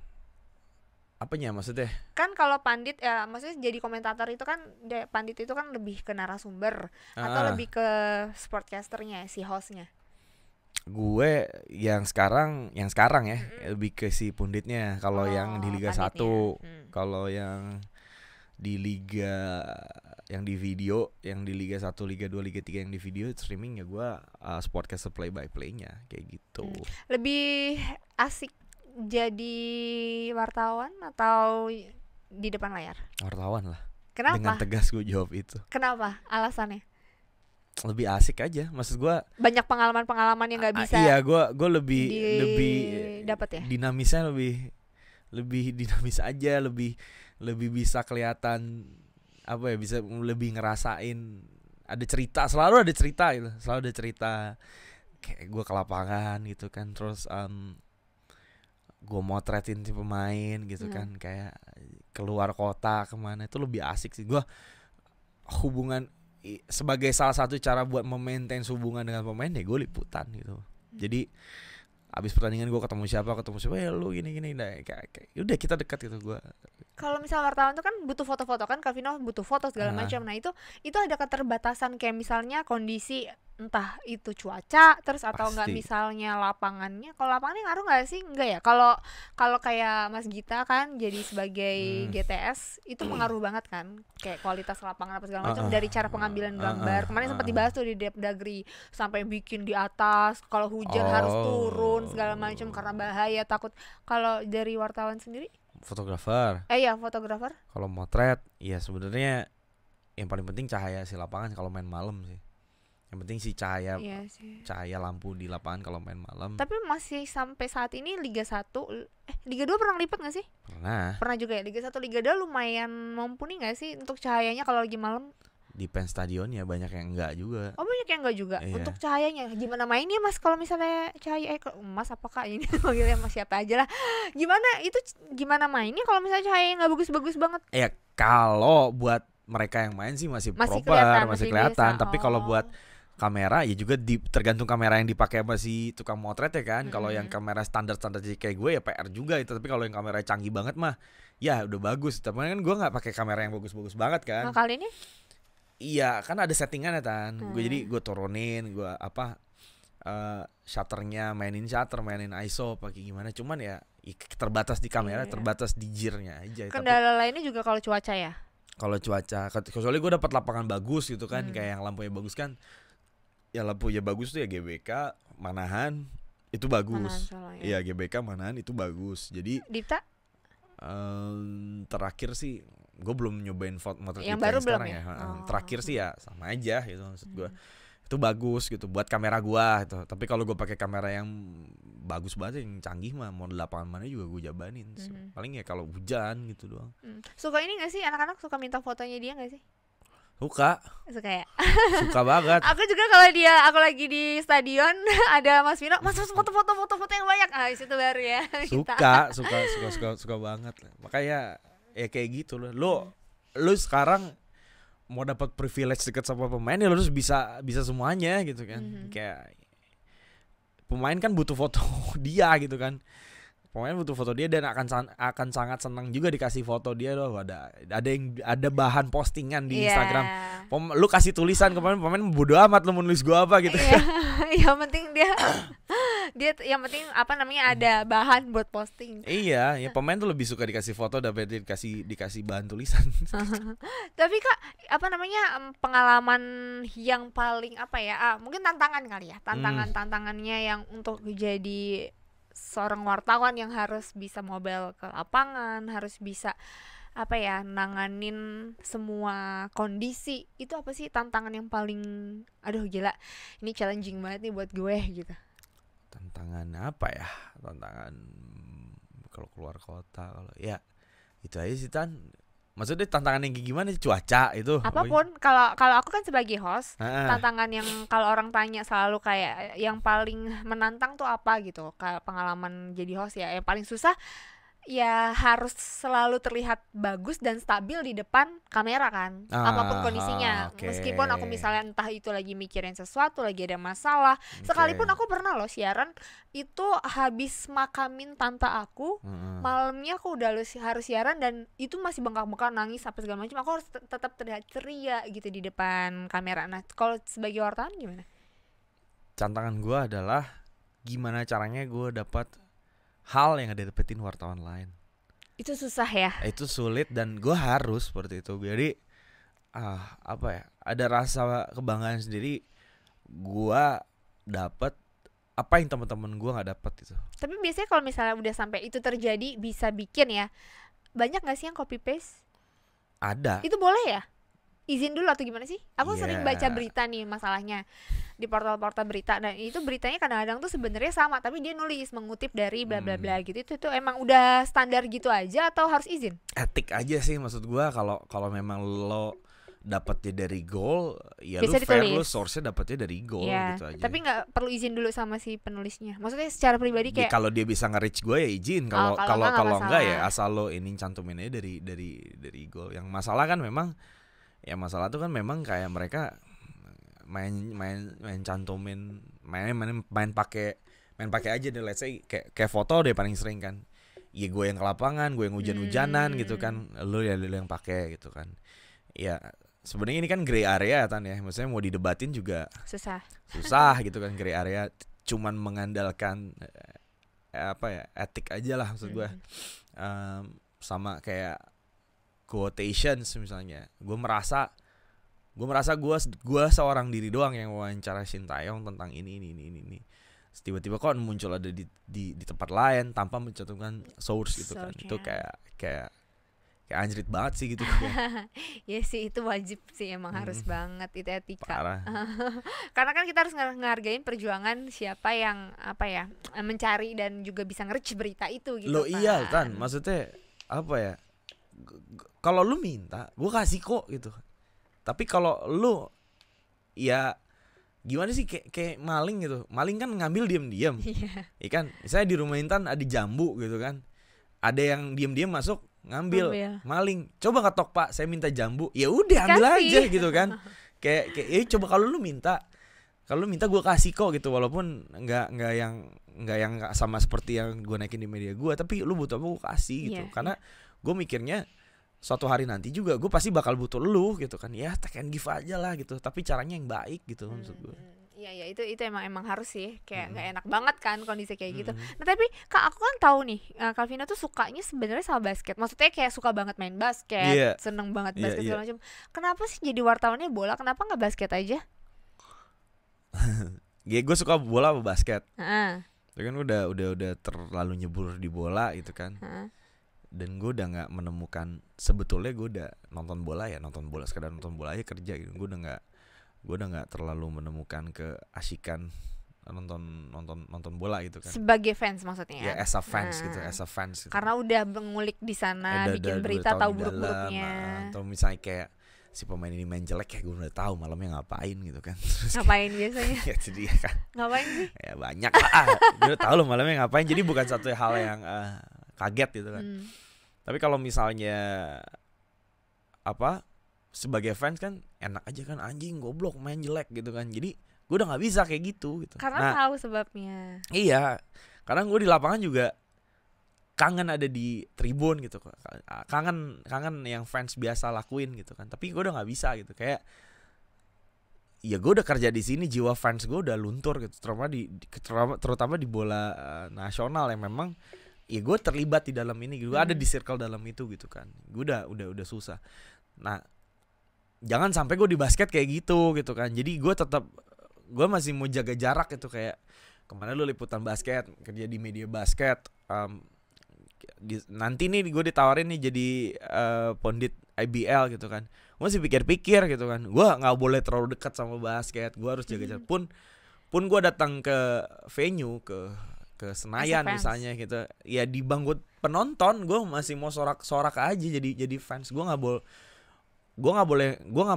Apanya maksudnya? Kan kalau pandit ya maksudnya jadi komentator itu kan, pandit itu kan lebih ke narasumber atau lebih ke sportcasternya, si hostnya. Gue yang sekarang ya lebih ke si punditnya. Kalau yang di Liga 1, kalau yang di Liga yang di video, yang di Liga 1, Liga 2, Liga 3 yang di video streaming ya gue sportcaster play by play-nya kayak gitu. Lebih asik jadi wartawan atau di depan layar? Wartawan lah. Kenapa? Dengan tegas gue jawab itu. Kenapa? Alasannya? Lebih asik aja, maksud gue. Banyak pengalaman yang nggak bisa. Iya, gue lebih dapat ya. Dinamisnya lebih dinamis aja, lebih bisa kelihatan bisa lebih ngerasain ada cerita, selalu ada cerita kayak gue ke lapangan gitu kan, terus gue motretin si pemain gitu kan, kayak keluar kota kemana, itu lebih asik sih. Gue hubungan sebagai salah satu cara buat memaintain hubungan dengan pemain ya gue liputan gitu. Jadi abis pertandingan gue ketemu siapa ya lu gini kayak udah kita dekat gitu. Gue kalau misalnya wartawan tuh kan butuh foto-foto kan, Calvino butuh foto segala macam. Nah itu ada keterbatasan, kayak misalnya kondisi entah itu cuaca terus atau enggak misalnya lapangannya. Kalau lapangannya ngaruh enggak sih? Enggak ya. Kalau kayak Mas Gita kan jadi sebagai GTS itu pengaruh banget kan, kayak kualitas lapangan apa segala macam, dari cara pengambilan gambar. Kemarin sempat dibahas tuh di Depdagri, sampai bikin di atas, kalau hujan harus turun segala macam karena bahaya, takut. Kalau dari wartawan sendiri? Fotografer. Fotografer. Kalau motret, ya sebenarnya yang paling penting cahaya si lapangan kalau main malam sih. Yang penting si cahaya lampu di lapangan kalau main malam. Tapi masih sampai saat ini Liga 1, Liga 2 pernah lipat gak sih? Pernah juga ya. Liga 1, Liga 2 lumayan mumpuni gak sih untuk cahayanya kalau lagi malam? Depends stadionnya, banyak yang enggak juga. Oh banyak yang enggak juga. Iya. Untuk cahayanya gimana mainnya Mas, kalau misalnya cahaya Mas apakah ini manggilnya Mas siapa aja lah. Gimana mainnya kalau misalnya cahayanya enggak bagus-bagus banget? Ya kalau buat mereka yang main sih masih proper, masih kelihatan. Tapi kalau buat kamera ya juga tergantung kamera yang dipakai sama si tukang motret ya kan. Kalau yang kamera standar kayak gue ya PR juga itu. Tapi kalau yang kamera canggih banget mah ya udah bagus. Tapi kan gue nggak pakai kamera yang bagus-bagus banget kan. Nah kali ini? Iya kan ada settingannya kan. Gue turunin, gue shutternya, mainin ISO pakai gimana. Cuman ya terbatas di kamera, terbatas di gearnya aja. Kendala lainnya juga kalau cuaca ya. Kalau cuaca, kecuali gue dapat lapangan bagus gitu kan, kayak yang lampunya bagus kan. Ya lampunya bagus tuh ya GBK, Manahan itu bagus. Iya GBK, Manahan itu bagus. Jadi Dipta? Terakhir sih gue belum nyobain foto yang baru belum sekarang ya. Terakhir sih ya sama aja gitu maksud gue. Itu bagus gitu buat kamera gua gitu. Tapi kalau gue pakai kamera yang bagus banget yang canggih mah mau di lapangan mana juga gue jabanin. Paling ya kalau hujan gitu doang. Suka ini gak sih anak-anak suka minta fotonya dia gak sih? Suka ya? Suka banget. Aku juga kalau aku lagi di stadion ada Mas Vino, Mas foto yang banyak. Itu baru ya. Suka banget. Makanya ya kayak gitu loh. Lu sekarang mau dapat privilege dekat sama pemain ya lu harus bisa semuanya gitu kan. Kayak pemain kan butuh foto dia gitu kan. Pemain butuh foto dia dan akan sangat senang juga dikasih foto dia loh. Ada bahan postingan di Instagram. Lu kasih tulisan ke pemain bodo amat lu mau nulis gua apa gitu. Yang penting dia yang penting ada bahan buat posting. Iya, ya pemain tuh lebih suka dikasih foto daripada dikasih bahan tulisan. Tapi Kak, pengalaman yang paling mungkin tantangan kali ya. Tantangannya yang untuk jadi seorang wartawan yang harus bisa mobile ke lapangan, harus bisa nanganin semua kondisi. Itu apa sih tantangan yang paling gila, ini challenging banget nih buat gue gitu. Tantangan apa ya? Tantangan kalau keluar kota, kalau ya itu aja sih Tan. Maksudnya tantangan yang gimana sih? Cuaca itu apapun. Kalau aku kan sebagai host, tantangan yang kalau orang tanya selalu kayak yang paling menantang tuh apa gitu. Kayak pengalaman jadi host ya, yang paling susah ya harus selalu terlihat bagus dan stabil di depan kamera kan, apapun kondisinya. Meskipun aku misalnya entah itu lagi mikirin sesuatu, lagi ada masalah, sekalipun aku pernah loh siaran itu habis makamin tante aku, malamnya aku udah harus siaran dan itu masih bengkak-bengkak, nangis apa segala macam, aku harus tetap terlihat ceria gitu di depan kamera. Nah kalau sebagai wartawan gimana? Tantangan gue adalah gimana caranya gue dapat hal yang ada dapetin wartawan lain. Itu susah ya. Itu sulit dan gue harus seperti itu. Jadi ada rasa kebanggaan sendiri. Gue dapet apa yang teman-teman gue nggak dapet itu. Tapi biasanya kalau misalnya udah sampai itu terjadi, bisa bikin ya, banyak nggak sih yang copy paste? Ada. Itu boleh ya? Izin dulu atau gimana sih? Aku sering baca berita nih masalahnya di portal-portal berita, dan itu beritanya kadang-kadang tuh sebenarnya sama tapi dia nulis mengutip dari bla bla bla gitu. Itu emang udah standar gitu aja atau harus izin? Etik aja sih maksud gua. Kalau memang lo dapatnya dari Goal ya bisa lu fair, ditulis. lu source-nya dapatnya dari Goal gitu aja. Tapi nggak perlu izin dulu sama si penulisnya. Maksudnya secara pribadi kayak kalau dia bisa nge-reach gue ya izin. Kalau enggak ya asal lo ini cantumin aja dari Goal. Yang masalah kan memang masalah tuh kan memang kayak mereka main cantumin, main pakai aja deh. Let's say kayak foto deh paling sering kan. Ya gue yang ke lapangan, gue yang hujan-hujanan gitu kan. Lu yang pakai gitu kan. Ya sebenarnya ini kan gray area Tan ya. Maksudnya mau didebatin juga susah gitu kan, gray area. Cuman mengandalkan etik aja lah maksud gue. Sama kayak quotations misalnya. Gue merasa gue seorang diri doang yang wawancara Sintayong tentang ini. Tiba-tiba kok muncul ada di tempat lain tanpa mencantumkan source gitu kan. Itu kayak anjrit banget sih gitu. Ya sih, itu wajib sih, emang harus banget, itu etika. Karena kan kita harus ngehargain perjuangan siapa yang mencari dan juga bisa nge-reach berita itu gitu. Loh kan. Iya Tan, maksudnya kalau lu minta, gue kasih kok gitu. Tapi kalau lu ya gimana sih, kayak maling gitu. Maling kan ngambil diam-diam. Iya kan? Saya di rumah Intan ada jambu gitu kan. Ada yang diam-diam masuk ngambil. Maling. Coba ketok, Pak, saya minta jambu. Ya udah ambil aja gitu kan. Kayak coba kalau lu minta. Kalau lu minta gue kasih kok gitu, walaupun enggak yang sama seperti yang gue naikin di media gue, tapi lu butuh apa gue kasih gitu. Karena gue mikirnya suatu hari nanti juga gue pasti bakal butuh lu gitu kan. Ya take and give aja lah gitu, tapi caranya yang baik gitu maksud gue. Iya itu emang harus sih, kayak nggak enak banget kan kondisi kayak gitu. Nah tapi Kak, aku kan tahu nih Kak Vino tuh sukanya sebenarnya sama basket. Maksudnya kayak suka banget main basket, seneng banget basket segala macam. Kenapa sih jadi wartawannya bola? Kenapa nggak basket aja? Gue suka bola sama basket. Itu kan udah terlalu nyebur di bola gitu kan. Dan gue udah nggak menemukan, sebetulnya gue udah nonton bola sekedar nonton bola aja kerja gitu. Gue udah nggak terlalu menemukan keasikan nonton bola gitu kan. Sebagai fans maksudnya. Ya as a fans gitu. Karena udah mengulik di sana, bikin berita, tahu buruk-buruknya. Atau misalnya kayak si pemain ini main jelek, kayak gue udah tahu malamnya ngapain gitu kan. Ngapain biasanya? Ya jadi kan. Ngapain sih? Ya banyak lah. Gue udah tahu loh malamnya ngapain. Jadi bukan satu hal yang kaget gitu kan. Tapi kalau misalnya sebagai fans kan enak aja kan, anjing goblok main jelek gitu kan. Jadi gue udah nggak bisa kayak gitu. Karena tahu sebabnya. Iya, karena gue di lapangan juga kangen ada di tribun gitu, kangen yang fans biasa lakuin gitu kan. Tapi gue udah nggak bisa gitu, kayak ya gue udah kerja di sini, jiwa fans gue udah luntur gitu, terutama di bola nasional yang memang ya gue terlibat di dalam ini, gue ada di circle dalam itu gitu kan. Gue udah susah. Nah, jangan sampai gue di basket kayak gitu kan. Jadi gue masih mau jaga jarak gitu, kayak kemarin lu liputan basket, kerja di media basket, nanti nih gue ditawarin nih jadi pundit IBL gitu kan. Gue masih pikir-pikir gitu kan, gue nggak boleh terlalu dekat sama basket, gue harus jaga jarak. Pun gue datang ke venue, ke Senayan misalnya gitu, ya di bangku penonton gue masih mau sorak aja jadi fans. Gue nggak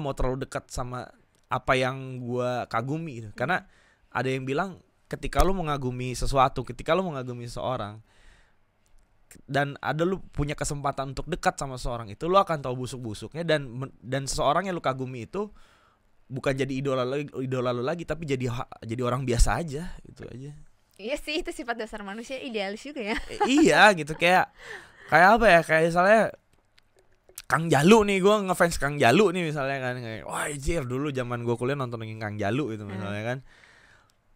mau terlalu dekat sama apa yang gue kagumi gitu. Karena ada yang bilang ketika lu mengagumi sesuatu, ketika lu mengagumi seseorang dan ada lu punya kesempatan untuk dekat sama seseorang itu, lu akan tahu busuk-busuknya, dan seseorang yang lu kagumi itu bukan jadi idola lu lagi, tapi jadi orang biasa aja gitu aja. Iya sih, itu sifat dasar manusia, idealis juga ya. Iya gitu, kayak apa ya, kayak misalnya Kang Jalu nih, gue ngefans Kang Jalu nih misalnya kan, kayak wah anjir dulu zaman gue kuliah nontonin Kang Jalu gitu misalnya kan.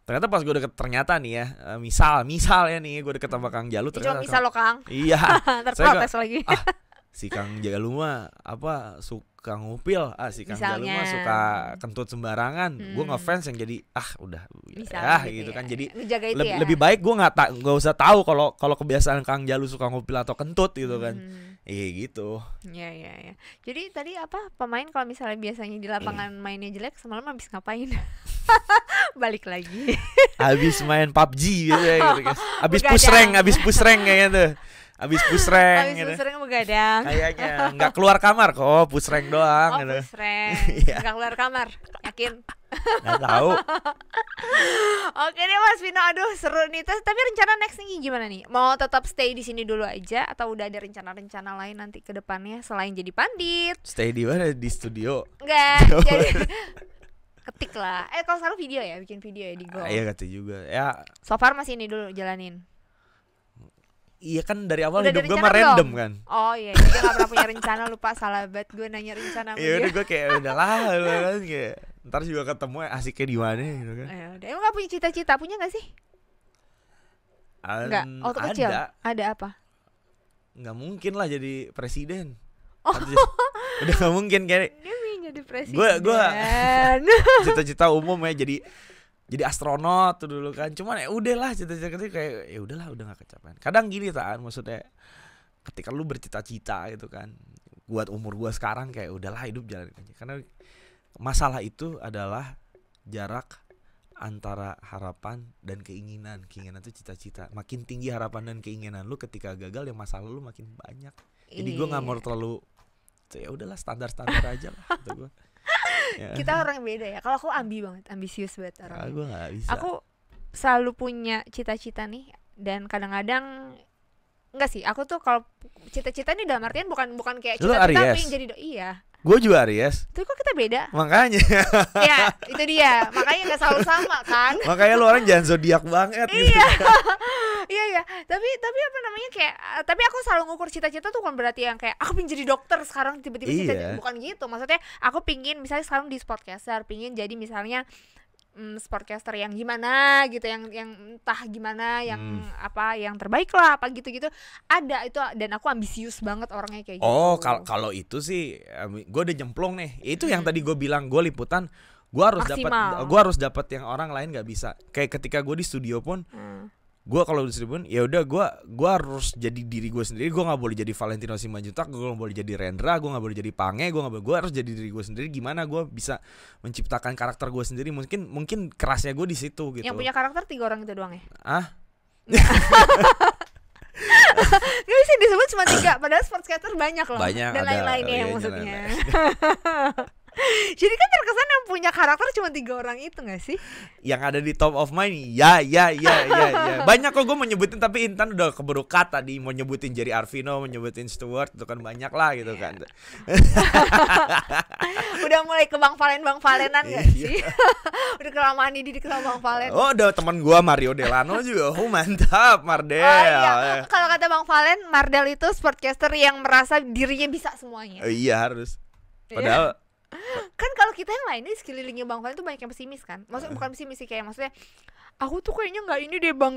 Ternyata pas gue deket, ternyata nih ya, misal ya nih gue deket sama Kang Jalu, ternyata misal lo Kang. Iya. Terprotes lagi. Si Kang Jalu mah suka ngupil, si Kang Jalu mah suka kentut sembarangan. Gue ngefans yang jadi udah gitu kan. Jadi lebih baik gue nggak usah tahu kalau kebiasaan Kang Jalu suka ngupil atau kentut gitu kan. Iya gitu. Iya. Jadi tadi pemain kalau misalnya biasanya di lapangan mainnya jelek, semalam habis ngapain? Balik lagi. Habis main PUBG gitu ya gitu guys. Habis push rank kayaknya tuh. Habis push rank gitu. Push rank begadang. Kayaknya enggak keluar kamar kok, push rank doang gitu. Push rank. Enggak keluar kamar. Yakin? Enggak tahu. Oke deh Mas Vino, aduh seru nih. Tapi rencana next nih gimana nih? Mau tetap stay di sini dulu aja atau udah ada rencana-rencana lain nanti ke depannya selain jadi pandit? Stay di mana? Di studio? Enggak. Jadi ketik lah. Kalau sekarang video ya, bikin video ya di Go. Iya ketik juga. Ya. So far masih ini dulu jalanin. Iya kan dari awal hidup gue mah random kan. Oh iya, dia gak pernah punya rencana, lupa, salah banget gue nanya rencana sama dia. Iya udah gue kayak udahlah kan, kayak ntar juga ketemu asiknya di mana gitu kan. Udah, emang gak punya cita-cita, punya gak sih? Enggak, waktu kecil ada apa? Nggak mungkin lah jadi presiden. Udah nggak mungkin kayak. Dia pengen jadi presiden. Gue cita-cita umum ya jadi astronot tuh dulu kan. Cuman ya udahlah cita-cita kayak ya udahlah udah nggak kecapean. Kadang gini maksudnya ketika lu bercita-cita gitu kan, buat umur gue sekarang kayak udahlah hidup jalan aja. Karena masalah itu adalah jarak antara harapan dan keinginan. Keinginan itu cita-cita. Makin tinggi harapan dan keinginan lu, ketika gagal ya masalah lu makin banyak. Jadi gue nggak mau terlalu ya udahlah standar-standar aja lah gitu gue. Ya. Kita orang beda ya. Kalau aku ambisius banget orangnya. Gue nggak bisa. Aku selalu punya cita-cita nih, dan kadang-kadang enggak sih. Aku tuh kalau cita-cita nih dalam artian bukan kayak cita-cita pengen jadi iya. Gue juga Aries. Tapi kok kita beda? Makanya. Ya itu dia. Makanya nggak selalu sama kan. Makanya lu orang jangan zodiak banget. Iya. Iya. Tapi apa namanya kayak. Tapi aku selalu ngukur cita-cita tuh bukan berarti yang kayak aku pengen jadi dokter sekarang tiba-tiba cita-cita. Bukan gitu. Maksudnya aku pingin misalnya sekarang di sportcaster, pingin jadi misalnya sportcaster yang gimana gitu, yang entah gimana, yang apa, yang terbaik lah, apa gitu-gitu ada itu, dan aku ambisius banget orangnya kayak gitu. Oh kalau itu sih gue udah nyemplung nih. Itu yang tadi gue bilang, gue liputan gue harus dapat yang orang lain nggak bisa. Kayak ketika gue di studio pun gue kalau di Tribun ya udah gue harus jadi diri gue sendiri. Gue nggak boleh jadi Valentino Simanjuntak, gue nggak boleh jadi Rendra, gue nggak boleh jadi Pange, gue harus jadi diri gue sendiri. Gimana gue bisa menciptakan karakter gue sendiri? Mungkin kerasnya gue di situ gitu. Yang punya karakter 3 orang itu doang ya? Gak bisa disebut cuma 3, padahal sports skater banyak loh. Banyak, dan lain-lainnya ya, maksudnya. Jadi kan terkesan yang punya karakter cuma 3 orang itu gak sih? Yang ada di top of mind, ya. Banyak kok gue mau nyebutin, tapi Intan udah keburu cut tadi. Mau nyebutin Jerry Arvino, mau nyebutin Stewart, itu kan banyak lah gitu kan. Udah mulai ke Bang Valenan gak sih? Udah kelamaan dididik sama Bang Valen. Oh, udah teman gue Mario Delano juga. Oh mantap, Mardel. Oh iya, kalau kata Bang Valen, Mardel itu sportcaster yang merasa dirinya bisa semuanya. Oh, iya harus. Padahal kan kalau kita yang lainnya sekelilingnya Bang Valen tuh banyak yang pesimis kan. Maksudnya bukan pesimis sih, kayak maksudnya aku tuh kayaknya nggak ini deh bang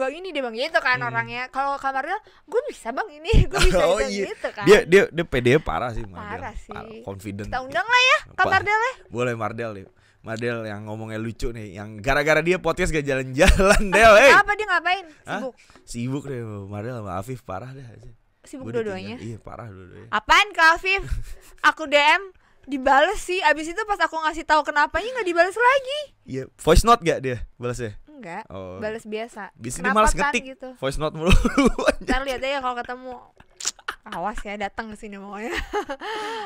gitu kan orangnya. Kalau kamarnya gue bisa bang ini, gue bisa gitu kan. Dia pede parah sih. Parah sih. Confident. Kita undang lah ya Kak Mardel ya. Boleh Mardel deh. Mardel yang ngomongnya lucu nih, yang gara-gara dia podcast gak jalan-jalan Del. Apa dia ngapain? Sibuk deh Mardel sama Afif, parah deh. Sibuk dua-duanya. Iya parah dua-duanya. Apaan Kak Afif? Aku DM dibales sih, abis itu pas aku ngasih tahu kenapanya nggak dibales lagi. Iya, voice note gak dia balasnya? Enggak, balas biasa. Bisa dia malas ngetik gitu. Voice note mulu. Ntar lihat aja kalau ketemu. Awas ya, datang ke sini pokoknya.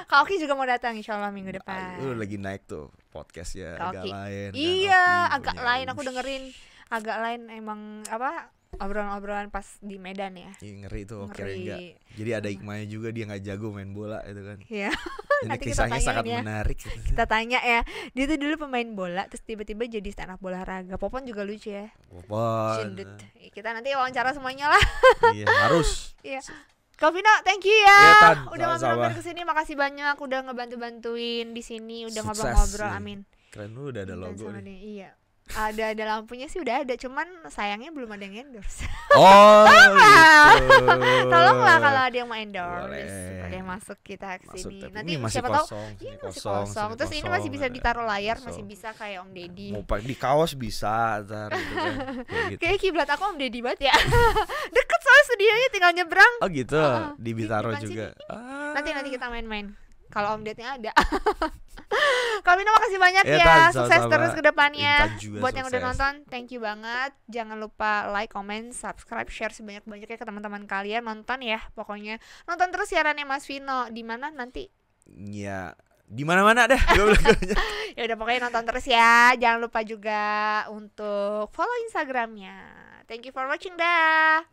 Kak Oki juga mau datang insyaallah minggu depan. Lagi naik tuh podcast ya, agak lain. Iya, agak lain, aku dengerin. Agak lain emang apa? Obrolan-obrolan pas di Medan ya. Ngeri tuh, kira enggak. Jadi ada hikmahnya juga, dia nggak jago main bola itu kan. Iya. Ini kisahnya sangat menarik. Kita tanya ya. Dia tuh dulu pemain bola terus tiba-tiba jadi stand up olahraga. Popon juga lucu ya. Popon. Kita nanti wawancara semuanya lah. Iya, harus. Iya. Kak Vina, thank you ya. Udah mampir kesini, makasih banyak udah ngebantu-bantuin di sini, udah ngobrol-ngobrol. Amin. Keren lu, udah ada logo nih. Iya. Ada lampunya sih udah ada, cuman sayangnya belum ada yang endorse. Oh gitu. Tolonglah kalau ada yang mau endorse, ada yang masuk kita ke sini. Nanti siapa tahu ini masih kosong. Terus ini masih bisa ditaruh layar, masih bisa kayak Om Deddy. Mau di kaos bisa ntar gitu kan. Kayak kiblat aku Om Deddy banget ya. Deket soalnya studionya, tinggal nyebrang. Oh gitu, di Bintaro juga. Nanti kita main-main. Kalau Om Deddy-nya ada. Kak Vina makasih banyak ya, sukses terus ke depannya. Buat yang udah nonton, thank you banget. Jangan lupa like, comment, subscribe, share sebanyak-banyaknya ke teman-teman kalian. Nonton ya, pokoknya nonton terus siarannya Mas Vino. Di mana nanti? Ya, di mana-mana deh. Ya udah pokoknya nonton terus ya. Jangan lupa juga untuk follow Instagramnya. Thank you for watching dah.